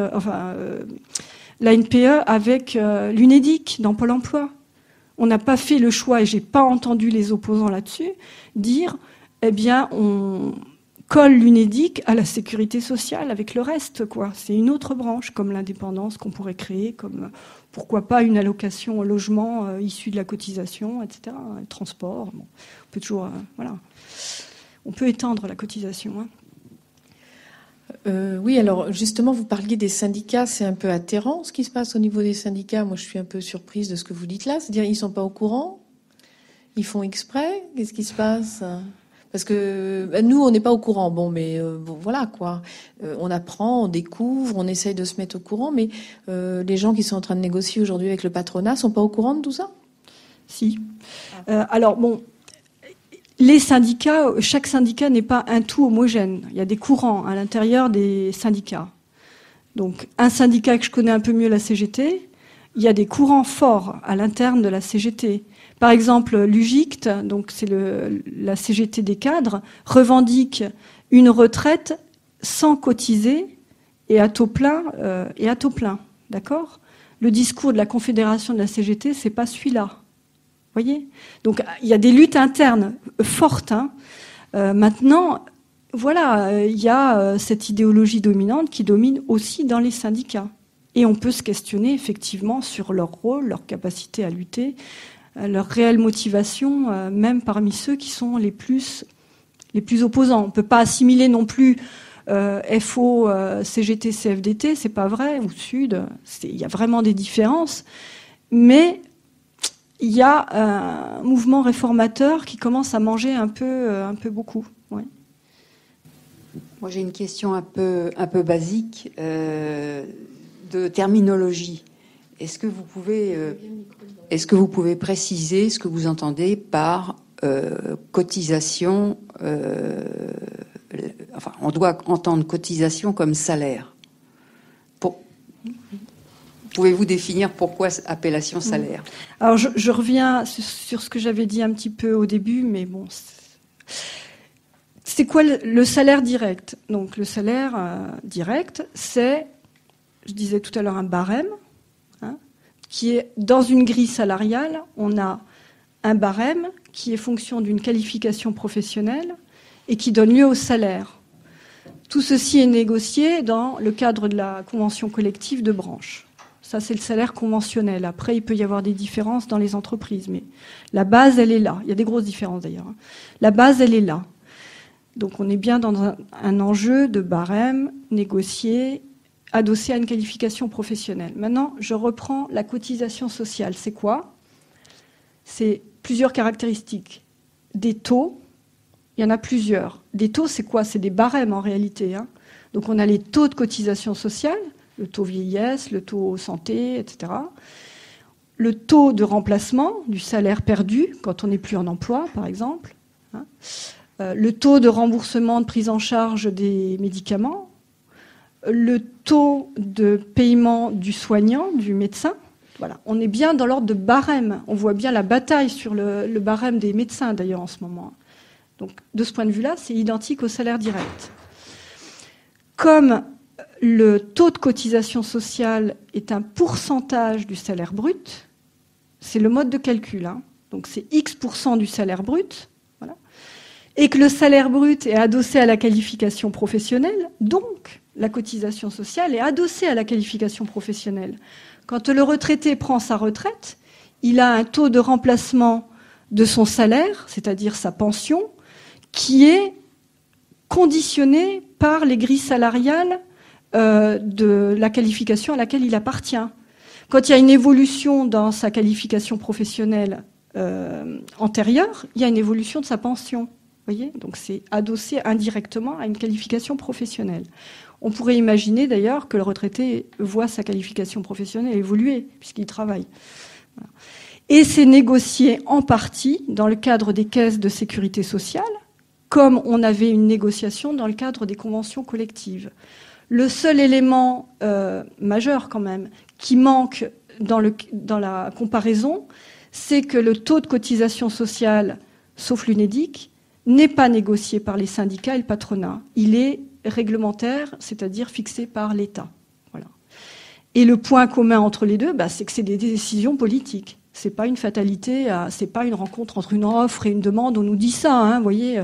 la NPE avec l'UNEDIC dans Pôle emploi. On n'a pas fait le choix, et j'ai pas entendu les opposants là-dessus, dire, eh bien, on colle l'UNEDIC à la sécurité sociale avec le reste, quoi. C'est une autre branche, comme l'indépendance qu'on pourrait créer, comme pourquoi pas une allocation au logement issue de la cotisation, etc. Le transport, bon, on peut toujours, voilà, on peut étendre la cotisation. Hein. Oui, alors justement, vous parliez des syndicats, c'est un peu atterrant ce qui se passe au niveau des syndicats. Moi, je suis un peu surprise de ce que vous dites là, c'est-à-dire ils sont pas au courant, ils font exprès, qu'est-ce qui se passe ? Parce que nous, on n'est pas au courant. Bon, mais bon, voilà quoi. On apprend, on découvre, on essaye de se mettre au courant. Mais les gens qui sont en train de négocier aujourd'hui avec le patronat sont pas au courant de tout ça ? Si. Alors bon, les syndicats, chaque syndicat n'est pas un tout homogène. Il y a des courants à l'intérieur des syndicats. Donc, un syndicat que je connais un peu mieux, la CGT, il y a des courants forts à l'interne de la CGT. Par exemple, l'UGICT, donc c'est la CGT des cadres, revendique une retraite sans cotiser et à taux plein, d'accord ? Le discours de la Confédération de la CGT, c'est pas celui-là. Voyez ? Donc il y a des luttes internes fortes. Hein. Maintenant, voilà, il y a cette idéologie dominante qui domine aussi dans les syndicats. Et on peut se questionner effectivement sur leur rôle, leur capacité à lutter, leur réelle motivation, même parmi ceux qui sont les plus opposants. On ne peut pas assimiler non plus FO, CGT, CFDT, c'est pas vrai, ou Sud, il y a vraiment des différences, mais il y a un mouvement réformateur qui commence à manger un peu beaucoup. Ouais. Moi, j'ai une question un peu basique de terminologie. Est-ce que vous pouvez préciser ce que vous entendez par cotisation on doit entendre cotisation comme salaire. Pouvez-vous définir pourquoi appellation salaire ? Alors, je reviens sur ce que j'avais dit un petit peu au début, mais bon... C'est quoi le salaire direct ? Donc, le salaire direct, c'est, je disais tout à l'heure, un barème, hein, qui est dans une grille salariale. On a un barème qui est fonction d'une qualification professionnelle et qui donne lieu au salaire. Tout ceci est négocié dans le cadre de la convention collective de branche. Ça, c'est le salaire conventionnel. Après, il peut y avoir des différences dans les entreprises, mais la base, elle est là. Il y a des grosses différences, d'ailleurs. La base, elle est là. Donc, on est bien dans un enjeu de barème négocié, adossé à une qualification professionnelle. Maintenant, je reprends la cotisation sociale. C'est quoi ? C'est plusieurs caractéristiques. Des taux, il y en a plusieurs. Des taux, c'est quoi ? C'est des barèmes, en réalité. Hein. Donc, on a les taux de cotisation sociale, le taux vieillesse, le taux santé, etc. le taux de remplacement du salaire perdu quand on n'est plus en emploi, par exemple, le taux de remboursement de prise en charge des médicaments, le taux de paiement du soignant, du médecin. Voilà, on est bien dans l'ordre de barème. On voit bien la bataille sur le barème des médecins, d'ailleurs, en ce moment. Donc, de ce point de vue-là, c'est identique au salaire direct. Comme le taux de cotisation sociale est un pourcentage du salaire brut, c'est le mode de calcul. Donc, c'est X% du salaire brut. Voilà. Et que le salaire brut est adossé à la qualification professionnelle, donc la cotisation sociale est adossée à la qualification professionnelle. Quand le retraité prend sa retraite, il a un taux de remplacement de son salaire, c'est-à-dire sa pension, qui est conditionné par les grilles salariales de la qualification à laquelle il appartient. Quand il y a une évolution dans sa qualification professionnelle antérieure, il y a une évolution de sa pension. Voyez, donc c'est adossé indirectement à une qualification professionnelle. On pourrait imaginer d'ailleurs que le retraité voit sa qualification professionnelle évoluer puisqu'il travaille. Voilà. Et c'est négocié en partie dans le cadre des caisses de sécurité sociale, comme on avait une négociation dans le cadre des conventions collectives. Le seul élément majeur quand même qui manque dans la comparaison, c'est que le taux de cotisation sociale, sauf l'UNEDIC, n'est pas négocié par les syndicats et le patronat. Il est réglementaire, c'est-à-dire fixé par l'État. Voilà. Et le point commun entre les deux, c'est que c'est des décisions politiques. C'est pas une fatalité, c'est pas une rencontre entre une offre et une demande. On nous dit ça, vous voyez.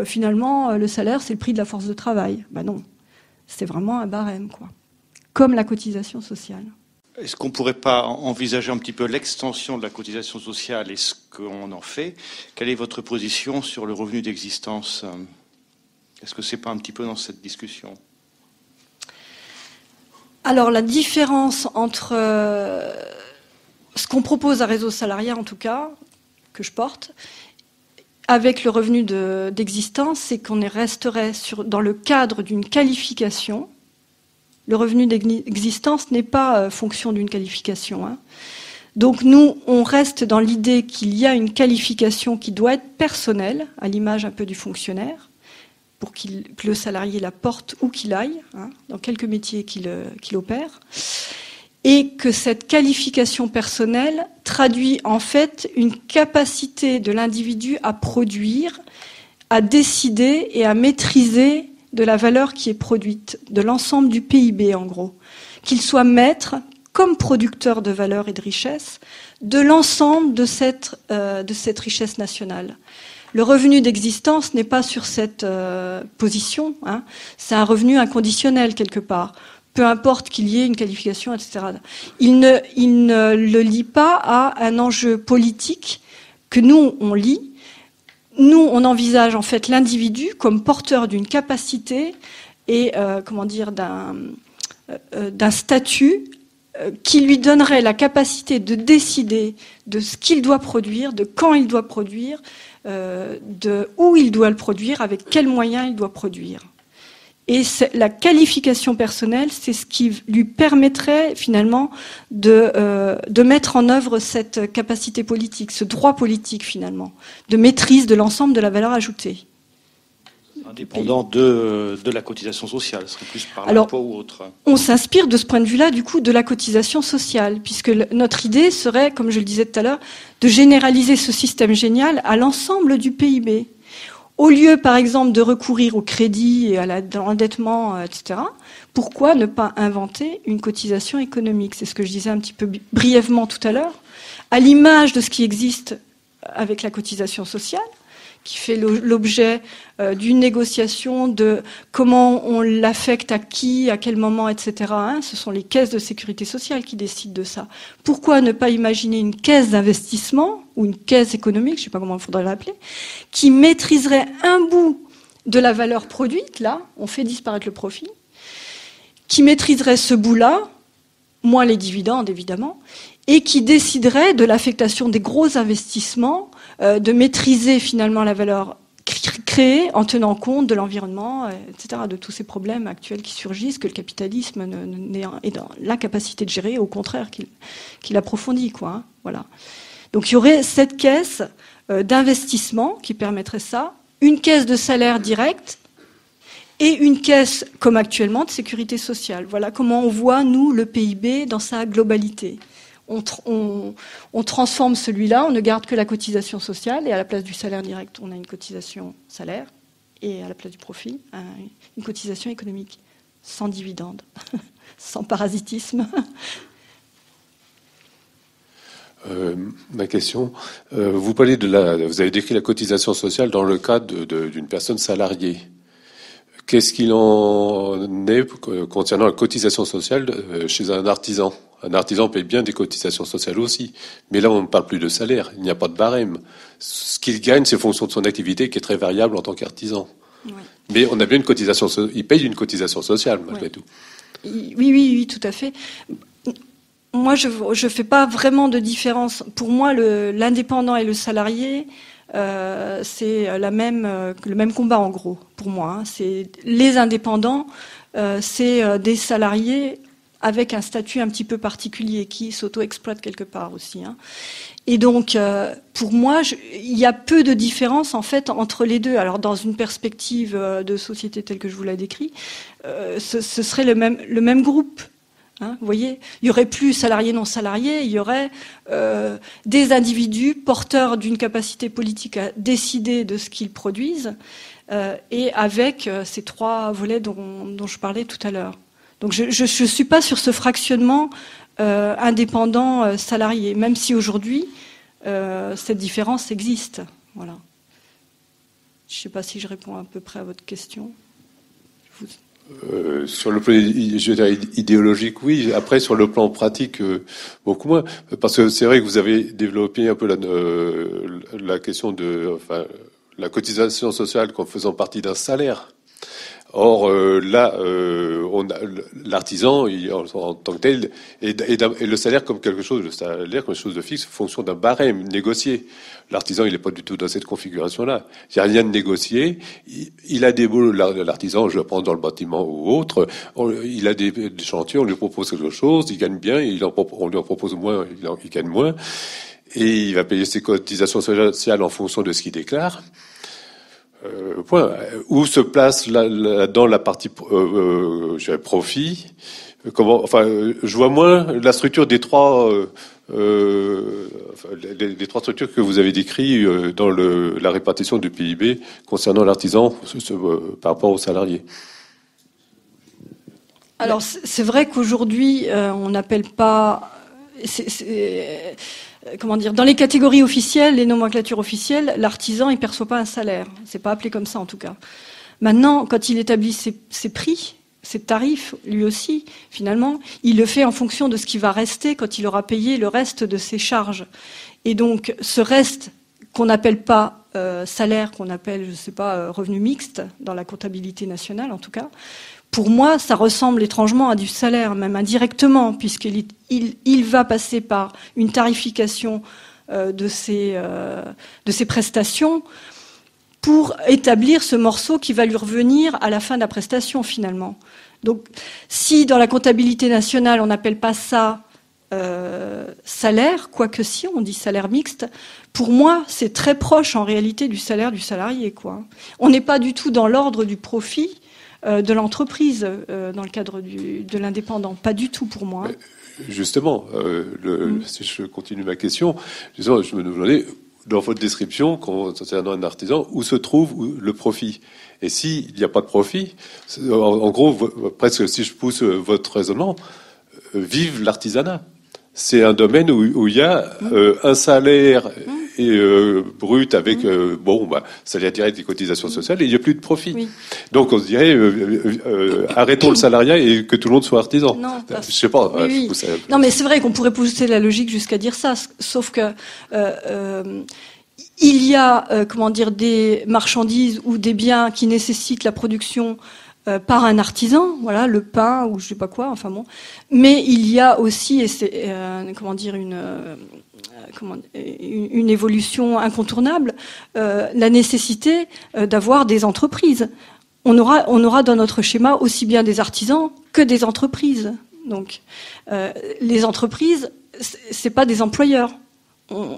Finalement, le salaire, c'est le prix de la force de travail. Non, c'est vraiment un barème, quoi. Comme la cotisation sociale. Est-ce qu'on ne pourrait pas envisager un petit peu l'extension de la cotisation sociale et ce qu'on en fait? Quelle est votre position sur le revenu d'existence? Est-ce que ce n'est pas un petit peu dans cette discussion? Alors, la différence entre ce qu'on propose à Réseau Salariat, en tout cas, que je porte, avec le revenu d'existence, c'est qu'on resterait dans le cadre d'une qualification. Le revenu d'existence n'est pas fonction d'une qualification. Donc nous, on reste dans l'idée qu'il y a une qualification qui doit être personnelle, à l'image un peu du fonctionnaire, pour que le salarié la porte où qu'il aille, dans quelques métiers qu'il opère, et que cette qualification personnelle traduit en fait une capacité de l'individu à produire, à décider et à maîtriser de la valeur qui est produite, de l'ensemble du PIB en gros, qu'il soit maître, comme producteur de valeur et de richesse, de l'ensemble de cette richesse nationale. Le revenu d'existence n'est pas sur cette position, c'est un revenu inconditionnel quelque part, peu importe qu'il y ait une qualification, etc. Il ne le lie pas à un enjeu politique que nous, on lie. Nous, on envisage en fait l'individu comme porteur d'une capacité et d'un statut qui lui donnerait la capacité de décider de ce qu'il doit produire, de quand il doit produire, de où il doit le produire, avec quels moyens il doit produire. Et la qualification personnelle, c'est ce qui lui permettrait finalement de mettre en œuvre cette capacité politique, ce droit politique finalement, de maîtrise de l'ensemble de la valeur ajoutée. Indépendant de la cotisation sociale, ce serait plus par l'impôt ou autre. On s'inspire de ce point de vue-là, du coup, de la cotisation sociale, puisque notre idée serait, comme je le disais tout à l'heure, de généraliser ce système génial à l'ensemble du PIB. Au lieu, par exemple, de recourir au crédit et à l'endettement, etc., pourquoi ne pas inventer une cotisation économique? C'est ce que je disais un petit peu brièvement tout à l'heure, à l'image de ce qui existe avec la cotisation sociale, qui fait l'objet d'une négociation de comment on l'affecte à qui, à quel moment, etc. Ce sont les caisses de sécurité sociale qui décident de ça. Pourquoi ne pas imaginer une caisse d'investissement ou une caisse économique, je ne sais pas comment il faudrait l'appeler, qui maîtriserait un bout de la valeur produite, là, on fait disparaître le profit, qui maîtriserait ce bout-là, moins les dividendes évidemment, et qui déciderait de l'affectation des gros investissements, de maîtriser finalement la valeur créer en tenant compte de l'environnement, etc., de tous ces problèmes actuels qui surgissent, que le capitalisme est dans l'incapacité de gérer, au contraire, qu'il approfondit, quoi. Hein, voilà. Donc il y aurait cette caisse d'investissement qui permettrait ça, une caisse de salaire direct et une caisse, comme actuellement, de sécurité sociale. Voilà comment on voit, nous, le PIB dans sa globalité. On transforme celui-là, on ne garde que la cotisation sociale, et à la place du salaire direct, on a une cotisation salaire, et à la place du profit, une cotisation économique, sans dividende, sans parasitisme. Ma question, vous avez décrit la cotisation sociale dans le cadre d'une personne salariée. Qu'est-ce qu'il en est concernant la cotisation sociale chez un artisan? Un artisan paye bien des cotisations sociales aussi. Mais là, on ne parle plus de salaire. Il n'y a pas de barème. Ce qu'il gagne, c'est fonction de son activité qui est très variable en tant qu'artisan. Ouais. Mais on a bien une cotisation sociale. Il paye une cotisation sociale, malgré tout. Oui, tout à fait. Moi, je fais pas vraiment de différence. Pour moi, l'indépendant et le salarié, c'est le même combat, en gros, pour moi. Hein. C'est les indépendants, c'est des salariés avec un statut un petit peu particulier qui s'auto-exploite quelque part aussi. Hein. Et donc, pour moi, il y a peu de différence en fait entre les deux. Alors, dans une perspective de société telle que je vous l'ai décrit, ce serait le même groupe. Hein, vous voyez, il y aurait plus salariés non salariés, il y aurait des individus porteurs d'une capacité politique à décider de ce qu'ils produisent, et avec ces trois volets dont je parlais tout à l'heure. Donc je suis pas sur ce fractionnement indépendant salarié, même si aujourd'hui cette différence existe. Voilà. Je ne sais pas si je réponds à peu près à votre question. Sur le plan idéologique, oui. Après, sur le plan pratique, beaucoup moins. Parce que c'est vrai que vous avez développé un peu la question de la cotisation sociale comme faisant partie d'un salaire. Or, là, on a l'artisan en tant que tel, et le salaire comme quelque chose de fixe, en fonction d'un barème négocié. L'artisan, il n'est pas du tout dans cette configuration-là. Il n'y a rien de négocié. Il a des boulots, l'artisan, je le prends dans le bâtiment ou autre, il a des chantiers, on lui propose quelque chose, il gagne bien, on lui en propose moins, il gagne moins, et il va payer ses cotisations sociales en fonction de ce qu'il déclare. Point. Où se place dans la partie profit? Je vois moins la structure des trois structures que vous avez décrites dans la répartition du PIB concernant l'artisan par rapport aux salariés. Alors c'est vrai qu'aujourd'hui on n'appelle pas. Comment dire, dans les catégories officielles, les nomenclatures officielles, l'artisan, il perçoit pas un salaire. C'est pas appelé comme ça, en tout cas. Maintenant, quand il établit ses prix, ses tarifs, lui aussi, finalement, il le fait en fonction de ce qui va rester quand il aura payé le reste de ses charges. Et donc, ce reste qu'on n'appelle pas salaire, qu'on appelle, je sais pas, revenu mixte, dans la comptabilité nationale, en tout cas, pour moi, ça ressemble étrangement à du salaire, même indirectement, puisqu'il va passer par une tarification de ses prestations pour établir ce morceau qui va lui revenir à la fin de la prestation, finalement. Donc, si dans la comptabilité nationale, on n'appelle pas ça salaire, quoique si on dit salaire mixte, pour moi, c'est très proche en réalité du salaire du salarié, quoi. On n'est pas du tout dans l'ordre du profit de l'entreprise dans le cadre de l'indépendant. Pas du tout pour moi. Justement, si je continue ma question, je me demandais, dans votre description, concernant un artisan, où se trouve le profit? Et s'il n'y a pas de profit, en gros, presque si je pousse votre raisonnement, vive l'artisanat. C'est un domaine où il y a un salaire brut avec salaire direct et cotisations sociales, et il n'y a plus de profit. Oui. Donc on se dirait arrêtons le salariat et que tout le monde soit artisan. Non, je sais pas. Oui. Non, mais c'est vrai qu'on pourrait pousser la logique jusqu'à dire ça, sauf que il y a des marchandises ou des biens qui nécessitent la production par un artisan, voilà, le pain ou je sais pas quoi, enfin bon. Mais il y a aussi, et c'est une évolution incontournable, la nécessité d'avoir des entreprises. On aura dans notre schéma aussi bien des artisans que des entreprises. Donc, les entreprises, c'est pas des employeurs.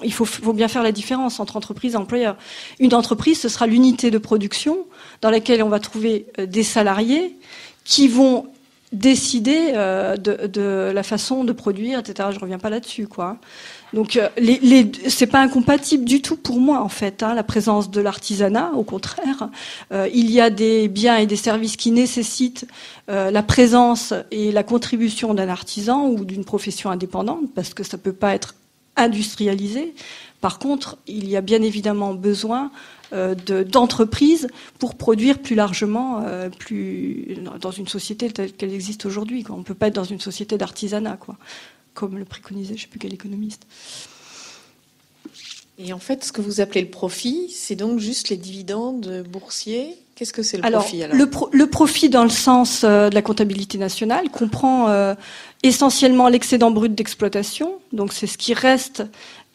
Il faut bien faire la différence entre entreprise et employeur. Une entreprise, ce sera l'unité de production dans laquelle on va trouver des salariés qui vont décider de la façon de produire, etc. Je reviens pas là-dessus, quoi. Donc, c'est pas incompatible du tout pour moi, en fait, la présence de l'artisanat. Au contraire, il y a des biens et des services qui nécessitent la présence et la contribution d'un artisan ou d'une profession indépendante, parce que ça peut pas être industrialisé. Par contre, il y a bien évidemment besoin d'entreprises pour produire plus largement, dans une société telle qu'elle existe aujourd'hui, quoi. On ne peut pas être dans une société d'artisanat, quoi, comme le préconisait, je ne sais plus quel économiste. Et en fait, ce que vous appelez le profit, c'est donc juste les dividendes boursiers. Qu'est-ce que c'est le profit alors ? Le profit, dans le sens de la comptabilité nationale, comprend essentiellement l'excédent brut d'exploitation. Donc c'est ce qui reste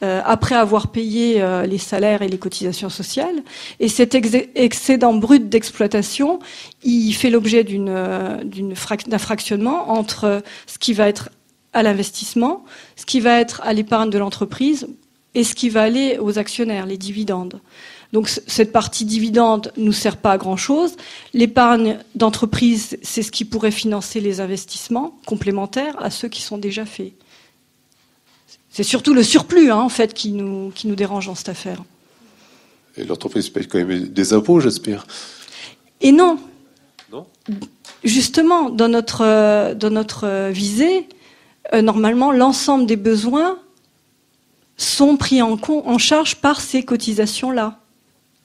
après avoir payé les salaires et les cotisations sociales. Et cet excédent brut d'exploitation, il fait l'objet d'un fractionnement entre ce qui va être à l'investissement, ce qui va être à l'épargne de l'entreprise et ce qui va aller aux actionnaires, les dividendes. Donc cette partie dividende nous sert pas à grand-chose. L'épargne d'entreprise, c'est ce qui pourrait financer les investissements complémentaires à ceux qui sont déjà faits. C'est surtout le surplus, en fait, qui nous dérange dans cette affaire. Et l'entreprise paye quand même des impôts, j'espère. Et non. Non. Justement, dans notre visée, normalement, l'ensemble des besoins sont pris en charge par ces cotisations-là.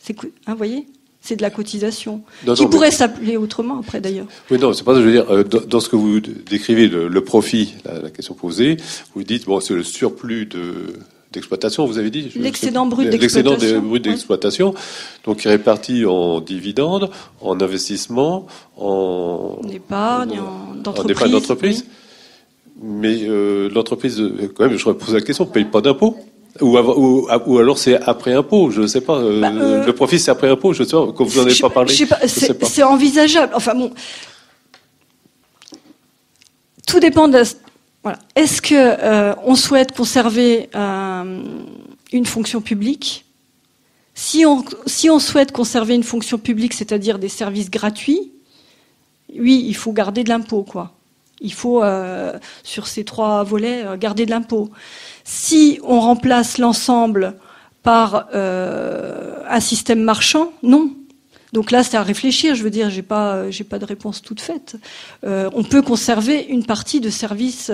Vous voyez ? C'est de la cotisation. Qui pourrait s'appeler autrement après, d'ailleurs. Oui, non, c'est pas ça que je veux dire. Dans ce que vous décrivez, le profit, la question posée, vous dites, bon, c'est le surplus d'exploitation, vous avez dit. L'excédent brut d'exploitation. L'excédent brut d'exploitation. Donc, il est réparti en dividendes, en investissement, en épargne, d'entreprise. En épargne d'entreprise. Oui. Mais l'entreprise, quand même, je repose la question, ne paye pas d'impôts. Ou alors c'est après impôt, je ne sais pas. Le profit c'est après impôt, je ne sais pas. Comme vous n'en avez pas parlé. C'est envisageable. Enfin bon, tout dépend de. Voilà. Est-ce que on souhaite conserver une fonction publique ? Si on souhaite conserver une fonction publique, c'est-à-dire des services gratuits, oui, il faut garder de l'impôt, quoi. Il faut, sur ces 3 volets, garder de l'impôt. Si on remplace l'ensemble par un système marchand, non. Donc là, c'est à réfléchir. Je veux dire, j'ai pas de réponse toute faite. On peut conserver une partie de services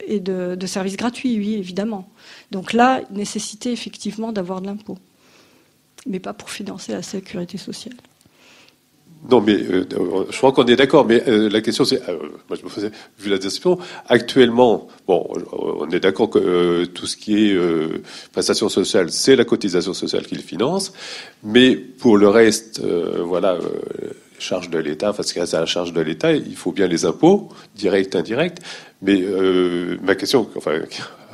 et de services gratuits, oui, évidemment. Donc là, nécessité effectivement d'avoir de l'impôt, mais pas pour financer la sécurité sociale. Non, mais je crois qu'on est d'accord. Mais la question, c'est, moi, je me faisais, vu la description, actuellement, bon, on est d'accord que tout ce qui est prestations sociales, c'est la cotisation sociale qui le finance. Mais pour le reste, charge de l'État, enfin, ce qui reste à la charge de l'État, il faut bien les impôts, directs, indirects. Mais ma question, enfin,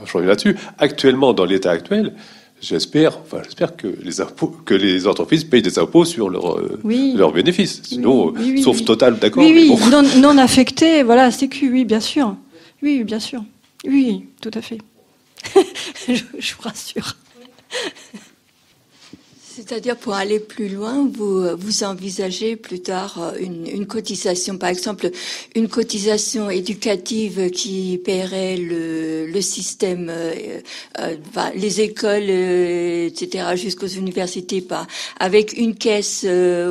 je reviens là-dessus. Actuellement, dans l'État actuel, J'espère que les entreprises payent des impôts sur leurs bénéfices. Sinon, sauf Total, d'accord. Oui, bon. non affecté, voilà, Sécu, oui, bien sûr. Oui, bien sûr. Oui, tout à fait. je vous rassure. C'est-à-dire, pour aller plus loin, vous envisagez plus tard une cotisation, par exemple, une cotisation éducative qui paierait le système, les écoles, etc., jusqu'aux universités, avec une caisse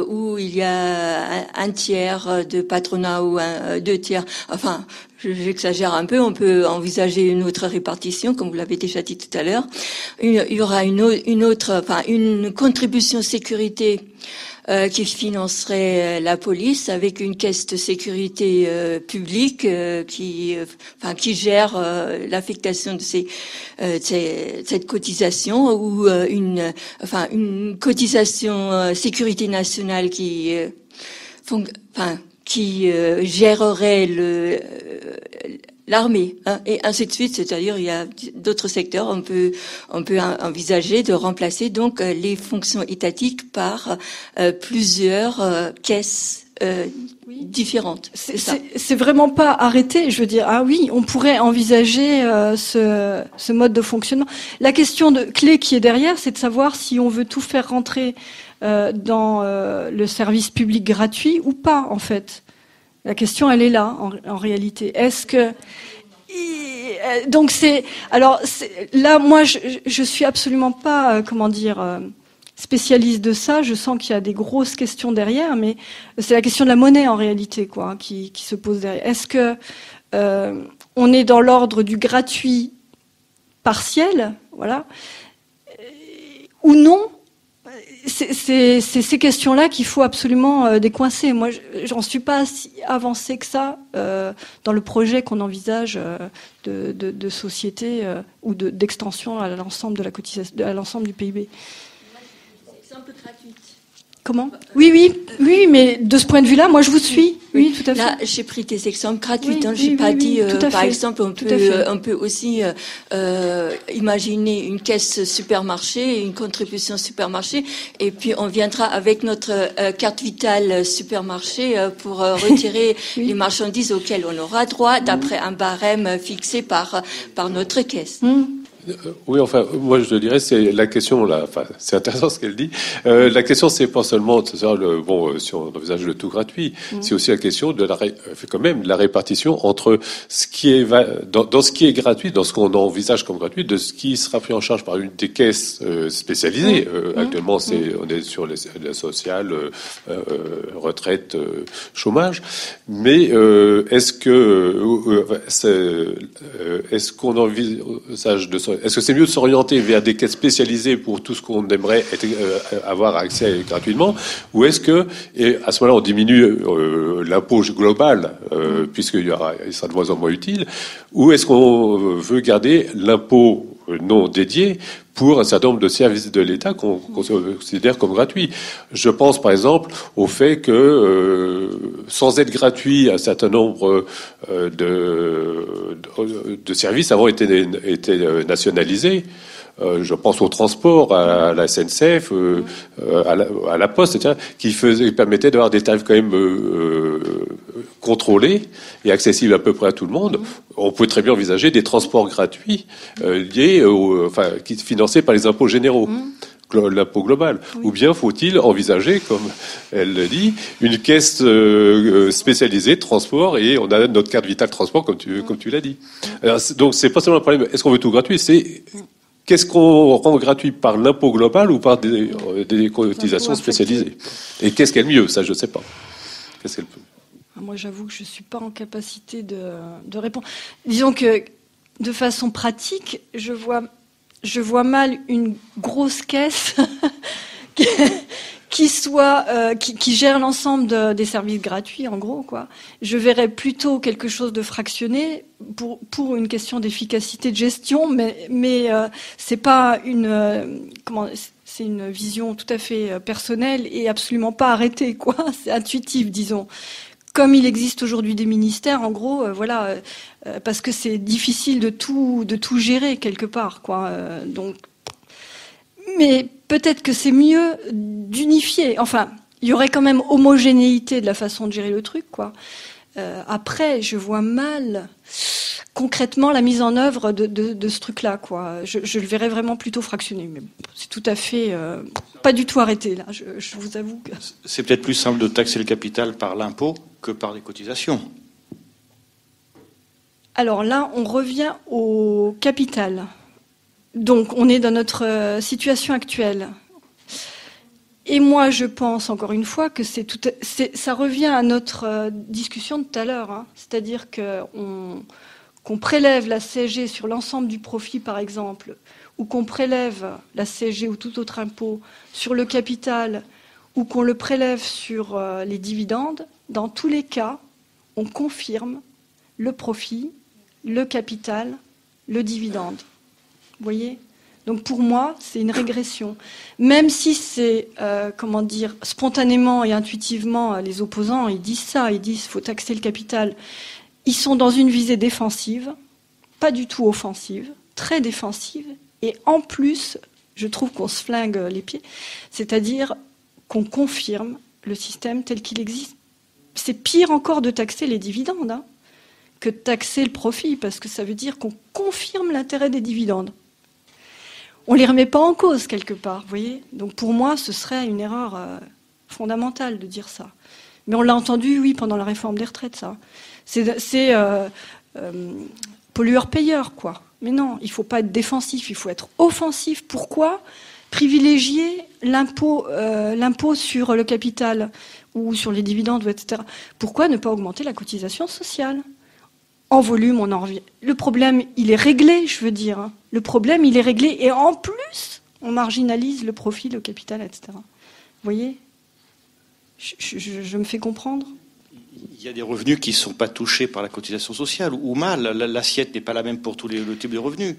où il y a un tiers de patronat ou 2 tiers, enfin... J'exagère un peu, on peut envisager une autre répartition, comme vous l'avez déjà dit tout à l'heure. Il y aura une contribution sécurité qui financerait la police avec une caisse de sécurité publique qui gère l'affectation de cette cotisation ou une cotisation sécurité nationale qui gérerait l'armée, hein, et ainsi de suite. C'est-à-dire, il y a d'autres secteurs. On peut envisager de remplacer donc les fonctions étatiques par plusieurs caisses différentes. C'est vraiment pas arrêté. Je veux dire, ah oui, on pourrait envisager ce mode de fonctionnement. La question clé qui est derrière, c'est de savoir si on veut tout faire rentrer dans le service public gratuit ou pas, en fait. La question, elle est là, en réalité. Est-ce que... Donc là, moi, je suis absolument pas, spécialiste de ça. Je sens qu'il y a des grosses questions derrière, mais c'est la question de la monnaie, en réalité, quoi, qui se pose derrière. Est-ce que on est dans l'ordre du gratuit partiel, voilà, ou non? C'est ces questions-là qu'il faut absolument décoincer. Moi, j'en suis pas si avancée que ça dans le projet qu'on envisage de société ou d'extension à l'ensemble de la cotisation, à l'ensemble du PIB. C'est un peu gratuit. Comment ? Oui, mais de ce point de vue-là, moi je vous suis. Oui, tout à fait. Là, j'ai pris des exemples gratuits. Oui, J'ai pas dit, par fait. exemple, on peut aussi imaginer une caisse supermarché, une contribution supermarché, et puis on viendra avec notre carte vitale supermarché pour retirer les marchandises auxquelles on aura droit d'après un barème fixé par notre caisse. Oui, enfin, moi je dirais, c'est la question là. Enfin, c'est intéressant ce qu'elle dit. La question, c'est pas seulement, si on envisage le tout gratuit, c'est aussi la question de la répartition entre ce qui est dans ce qui est gratuit, dans ce qu'on envisage comme gratuit, de ce qui sera pris en charge par une des caisses spécialisées. Actuellement, on est sur les sociales, retraite, chômage. Mais est-ce qu'on envisage est-ce que c'est mieux de s'orienter vers des caisses spécialisées pour tout ce qu'on aimerait avoir accès gratuitement, ou est-ce que, et à ce moment-là, on diminue l'impôt global, puisqu'il sera de moins en moins utile, ou est-ce qu'on veut garder l'impôt non dédié pour un certain nombre de services de l'État qu'on considère comme gratuits. Je pense par exemple au fait que sans être gratuit, un certain nombre de services avant étaient nationalisés. Je pense au transport, à la SNCF, à la Poste, etc., qui permettaient d'avoir des tarifs quand même contrôlés et accessibles à peu près à tout le monde. On peut très bien envisager des transports gratuits financés par les impôts généraux. L'impôt global. Oui. Ou bien faut-il envisager, comme elle le dit, une caisse spécialisée de transport, et on a notre carte vitale transport, comme tu l'as dit. Alors, donc c'est pas seulement un problème, est-ce qu'on veut tout gratuit, c'est qu'est-ce qu'on rend gratuit par l'impôt global ou par des cotisations spécialisées. Et qu'est-ce qu'elle mieux, ça je sais pas. Qu'est-ce qu'elle peut. Moi j'avoue que je suis pas en capacité de répondre. Disons que de façon pratique, je vois mal une grosse caisse qui gère l'ensemble des services gratuits, en gros, quoi. Je verrais plutôt quelque chose de fractionné pour une question d'efficacité de gestion, mais c'est pas c'est une vision tout à fait personnelle et absolument pas arrêtée, quoi. C'est intuitif, disons. Comme il existe aujourd'hui des ministères, en gros, parce que c'est difficile de tout gérer quelque part, quoi. Donc, mais peut-être que c'est mieux d'unifier. Enfin, il y aurait quand même homogénéité de la façon de gérer le truc, quoi. Après, je vois mal concrètement la mise en œuvre de ce truc-là, quoi. Je le verrais vraiment plutôt fractionné, mais c'est tout à fait pas du tout arrêté là. Je vous avoue que c'est peut-être plus simple de taxer le capital par l'impôt que par les cotisations. Alors là, on revient au capital. Donc, on est dans notre situation actuelle. Et moi, je pense, encore une fois, que ça revient à notre discussion de tout à l'heure. Hein. C'est-à-dire qu'on prélève la CSG sur l'ensemble du profit, par exemple, ou qu'on prélève la CSG ou tout autre impôt sur le capital, ou qu'on le prélève sur les dividendes. Dans tous les cas, on confirme le profit, le capital, le dividende. Vous voyez ? Donc pour moi, c'est une régression. Même si c'est, spontanément et intuitivement, les opposants, ils disent ça, ils disent qu'il faut taxer le capital. Ils sont dans une visée défensive, pas du tout offensive, très défensive. Et en plus, je trouve qu'on se flingue les pieds, c'est-à-dire qu'on confirme le système tel qu'il existe. C'est pire encore de taxer les dividendes que de taxer le profit, parce que ça veut dire qu'on confirme l'intérêt des dividendes. On ne les remet pas en cause quelque part, vous voyez. Donc pour moi, ce serait une erreur fondamentale de dire ça. Mais on l'a entendu, oui, pendant la réforme des retraites, ça. C'est pollueur-payeur, quoi. Mais non, il ne faut pas être défensif, il faut être offensif. Pourquoi privilégier l'impôt sur le capital ou sur les dividendes, etc. Pourquoi ne pas augmenter la cotisation sociale ? En volume, on en revient. Le problème, il est réglé, je veux dire. Le problème, il est réglé. Et en plus, on marginalise le profit, le capital, etc. Vous voyez ? Je me fais comprendre ? Il y a des revenus qui ne sont pas touchés par la cotisation sociale, ou mal. L'assiette n'est pas la même pour tous les types de revenus.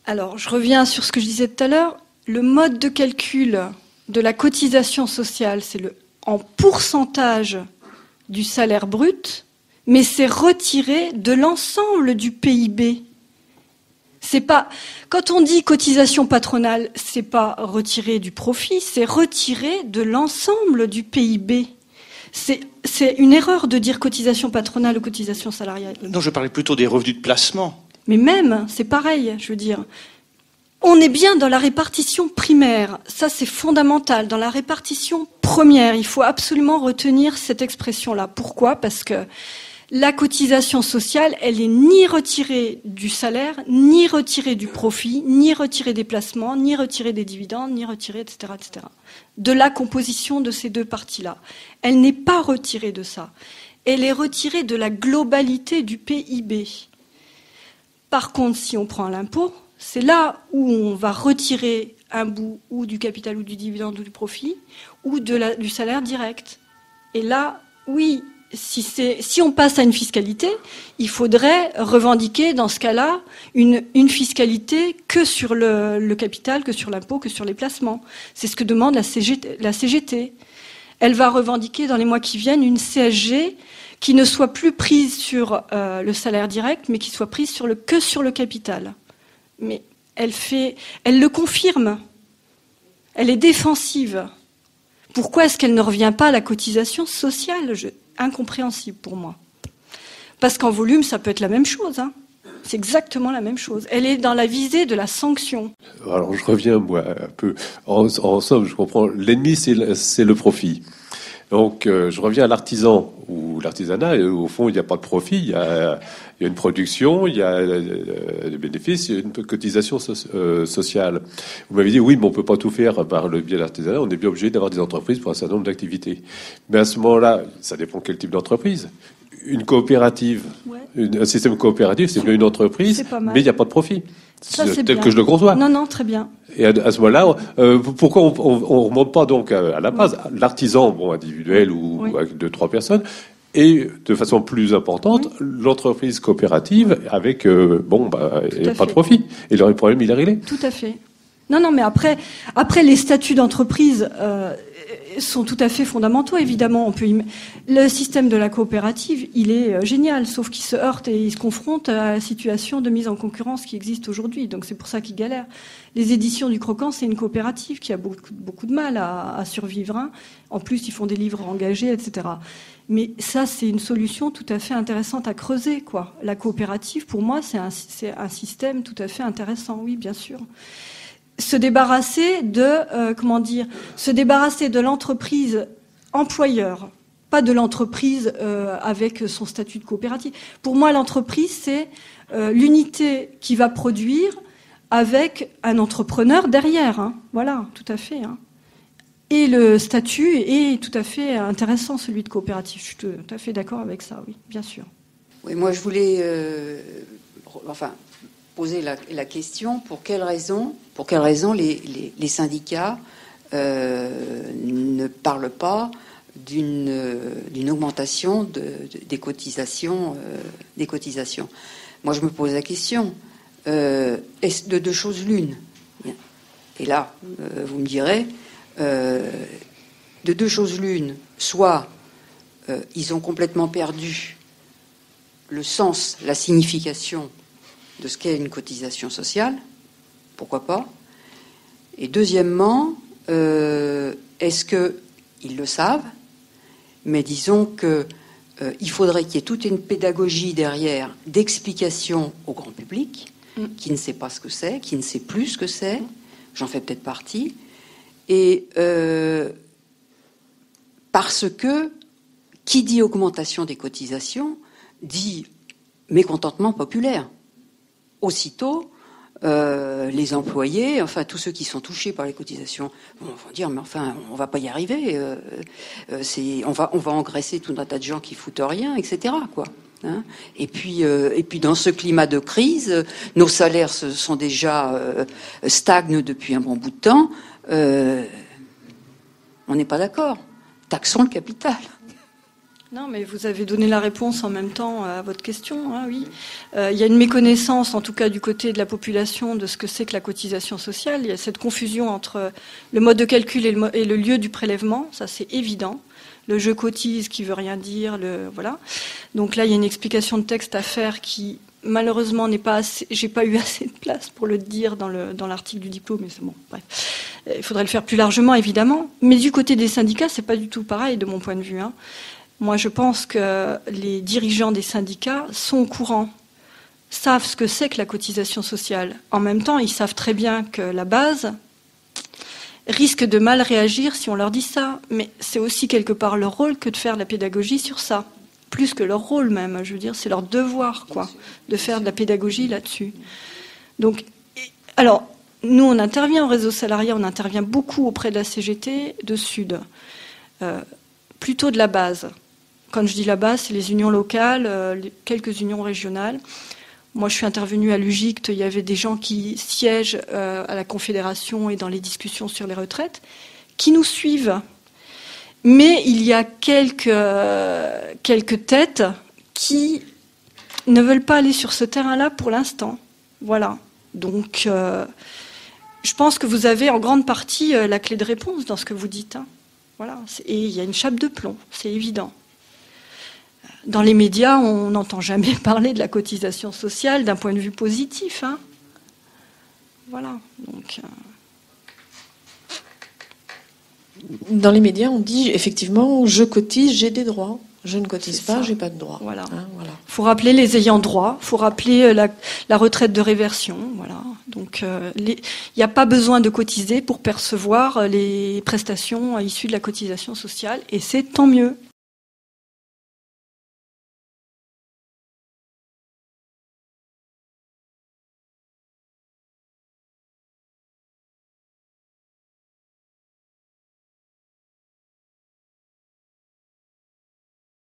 Alors, je reviens sur ce que je disais tout à l'heure. Le mode de calcul de la cotisation sociale, c'est en pourcentage du salaire brut, mais c'est retiré de l'ensemble du PIB. C'est pas, quand on dit cotisation patronale, c'est pas retiré du profit, c'est retiré de l'ensemble du PIB. C'est une erreur de dire cotisation patronale ou cotisation salariale. Non, je parlais plutôt des revenus de placement. Mais même, c'est pareil, je veux dire. On est bien dans la répartition primaire. Ça, c'est fondamental. Dans la répartition première, il faut absolument retenir cette expression-là. Pourquoi ? Parce que la cotisation sociale, elle est ni retirée du salaire, ni retirée du profit, ni retirée des placements, ni retirée des dividendes, ni retirée, etc., etc. De la composition de ces deux parties-là. Elle n'est pas retirée de ça. Elle est retirée de la globalité du PIB. Par contre, si on prend l'impôt, c'est là où on va retirer un bout ou du capital ou du dividende ou du profit ou du salaire direct. Et là, oui, si on passe à une fiscalité, il faudrait revendiquer dans ce cas-là une fiscalité que sur le capital, que sur l'impôt, que sur les placements. C'est ce que demande la CGT. Elle va revendiquer dans les mois qui viennent une CSG qui ne soit plus prise sur le salaire direct, mais qui soit prise que sur le capital. Mais elle le confirme. Elle est défensive. Pourquoi est-ce qu'elle ne revient pas à la cotisation sociale ? Incompréhensible pour moi. Parce qu'en volume, ça peut être la même chose. C'est exactement la même chose. Elle est dans la visée de la sanction. Alors je reviens, moi, un peu. En somme, je comprends. L'ennemi, c'est le profit. Donc, je reviens à l'artisan ou l'artisanat. Et au fond, il n'y a pas de profit. Il y a une production, il y a des bénéfices, il y a une cotisation sociale. Vous m'avez dit, oui, mais on peut pas tout faire par le biais de l'artisanat. On est bien obligé d'avoir des entreprises pour un certain nombre d'activités. Mais à ce moment-là, ça dépend quel type d'entreprise. Une coopérative, un système coopératif, c'est bien une entreprise, mais il n'y a pas de profit. C'est tel que je le conçois. Non, très bien. Et à ce moment-là, pourquoi on remonte pas donc à la base, l'artisan, individuel ou avec 2-3 personnes, et de façon plus importante, l'entreprise coopérative avec, pas de profit. Et le problème, il est réglé. Tout à fait. Non, mais après les statuts d'entreprise sont tout à fait fondamentaux, évidemment. Le système de la coopérative, il est génial, sauf qu'il se heurte et il se confronte à la situation de mise en concurrence qui existe aujourd'hui. Donc c'est pour ça qu'il galère. Les éditions du Croquant, c'est une coopérative qui a beaucoup de mal à survivre. En plus, ils font des livres engagés, etc. Mais ça, c'est une solution tout à fait intéressante à creuser, quoi. La coopérative, pour moi, c'est un système tout à fait intéressant, oui, bien sûr. Se débarrasser de l'entreprise employeur, pas de l'entreprise avec son statut de coopérative. Pour moi, l'entreprise, c'est l'unité qui va produire avec un entrepreneur derrière. Voilà, tout à fait. Et le statut est tout à fait intéressant, celui de coopérative. Je suis tout à fait d'accord avec ça, oui, bien sûr. Oui, moi, je voulais poser la question, pour quelles raisons les syndicats ne parlent pas d'une augmentation des cotisations. Moi, je me pose la question. est de deux choses l'une. Et là, vous me direz, de deux choses l'une, soit ils ont complètement perdu le sens, la signification de ce qu'est une cotisation sociale, pourquoi pas. Et deuxièmement, est-ce qu'ils le savent, mais disons que il faudrait qu'il y ait toute une pédagogie derrière d'explication au grand public, qui ne sait pas ce que c'est, qui ne sait plus ce que c'est, j'en fais peut-être partie, et parce que qui dit augmentation des cotisations dit mécontentement populaire. Aussitôt, les employés, enfin tous ceux qui sont touchés par les cotisations, vont dire mais enfin on va pas y arriver, on va engraisser tout un tas de gens qui foutent rien, etc. quoi. Hein, et puis dans ce climat de crise, nos salaires sont déjà stagnent depuis un bon bout de temps. On n'est pas d'accord. Taxons le capital. Non, mais vous avez donné la réponse en même temps à votre question, hein, oui. Il y a une méconnaissance, en tout cas du côté de la population, de ce que c'est que la cotisation sociale. Il y a cette confusion entre le mode de calcul et le lieu du prélèvement, ça c'est évident. Le je cotise qui veut rien dire, voilà. Donc là, il y a une explication de texte à faire qui, malheureusement, n'est pas assez. J'ai pas eu assez de place pour le dire dans l'article du diplôme, mais c'est bon. Bref, il faudrait le faire plus largement, évidemment. Mais du côté des syndicats, c'est pas du tout pareil de mon point de vue. Hein. Moi, je pense que les dirigeants des syndicats sont au courant, savent ce que c'est que la cotisation sociale. En même temps, ils savent très bien que la base risque de mal réagir si on leur dit ça. Mais c'est aussi quelque part leur rôle que de faire de la pédagogie sur ça. Plus que leur rôle même, je veux dire, c'est leur devoir, quoi, de faire de la pédagogie là-dessus. Donc, alors, nous, on intervient au réseau salarié, on intervient beaucoup auprès de la CGT de Sud, plutôt de la base. Quand je dis la base, c'est les unions locales, quelques unions régionales. Moi, je suis intervenue à l'UGICT, il y avait des gens qui siègent à la Confédération et dans les discussions sur les retraites, qui nous suivent. Mais il y a quelques têtes qui ne veulent pas aller sur ce terrain-là pour l'instant. Voilà. Donc, je pense que vous avez en grande partie la clé de réponse dans ce que vous dites. Hein. Voilà. Et il y a une chape de plomb, c'est évident. Dans les médias, on n'entend jamais parler de la cotisation sociale d'un point de vue positif. Hein. Voilà. Donc, dans les médias, on dit effectivement, je cotise, j'ai des droits. Je ne cotise pas, j'ai pas de droits. Voilà. Hein, voilà. Faut rappeler les ayants droit. Faut rappeler la retraite de réversion. Voilà. Donc, il n'y a pas besoin de cotiser pour percevoir les prestations issues de la cotisation sociale, et c'est tant mieux.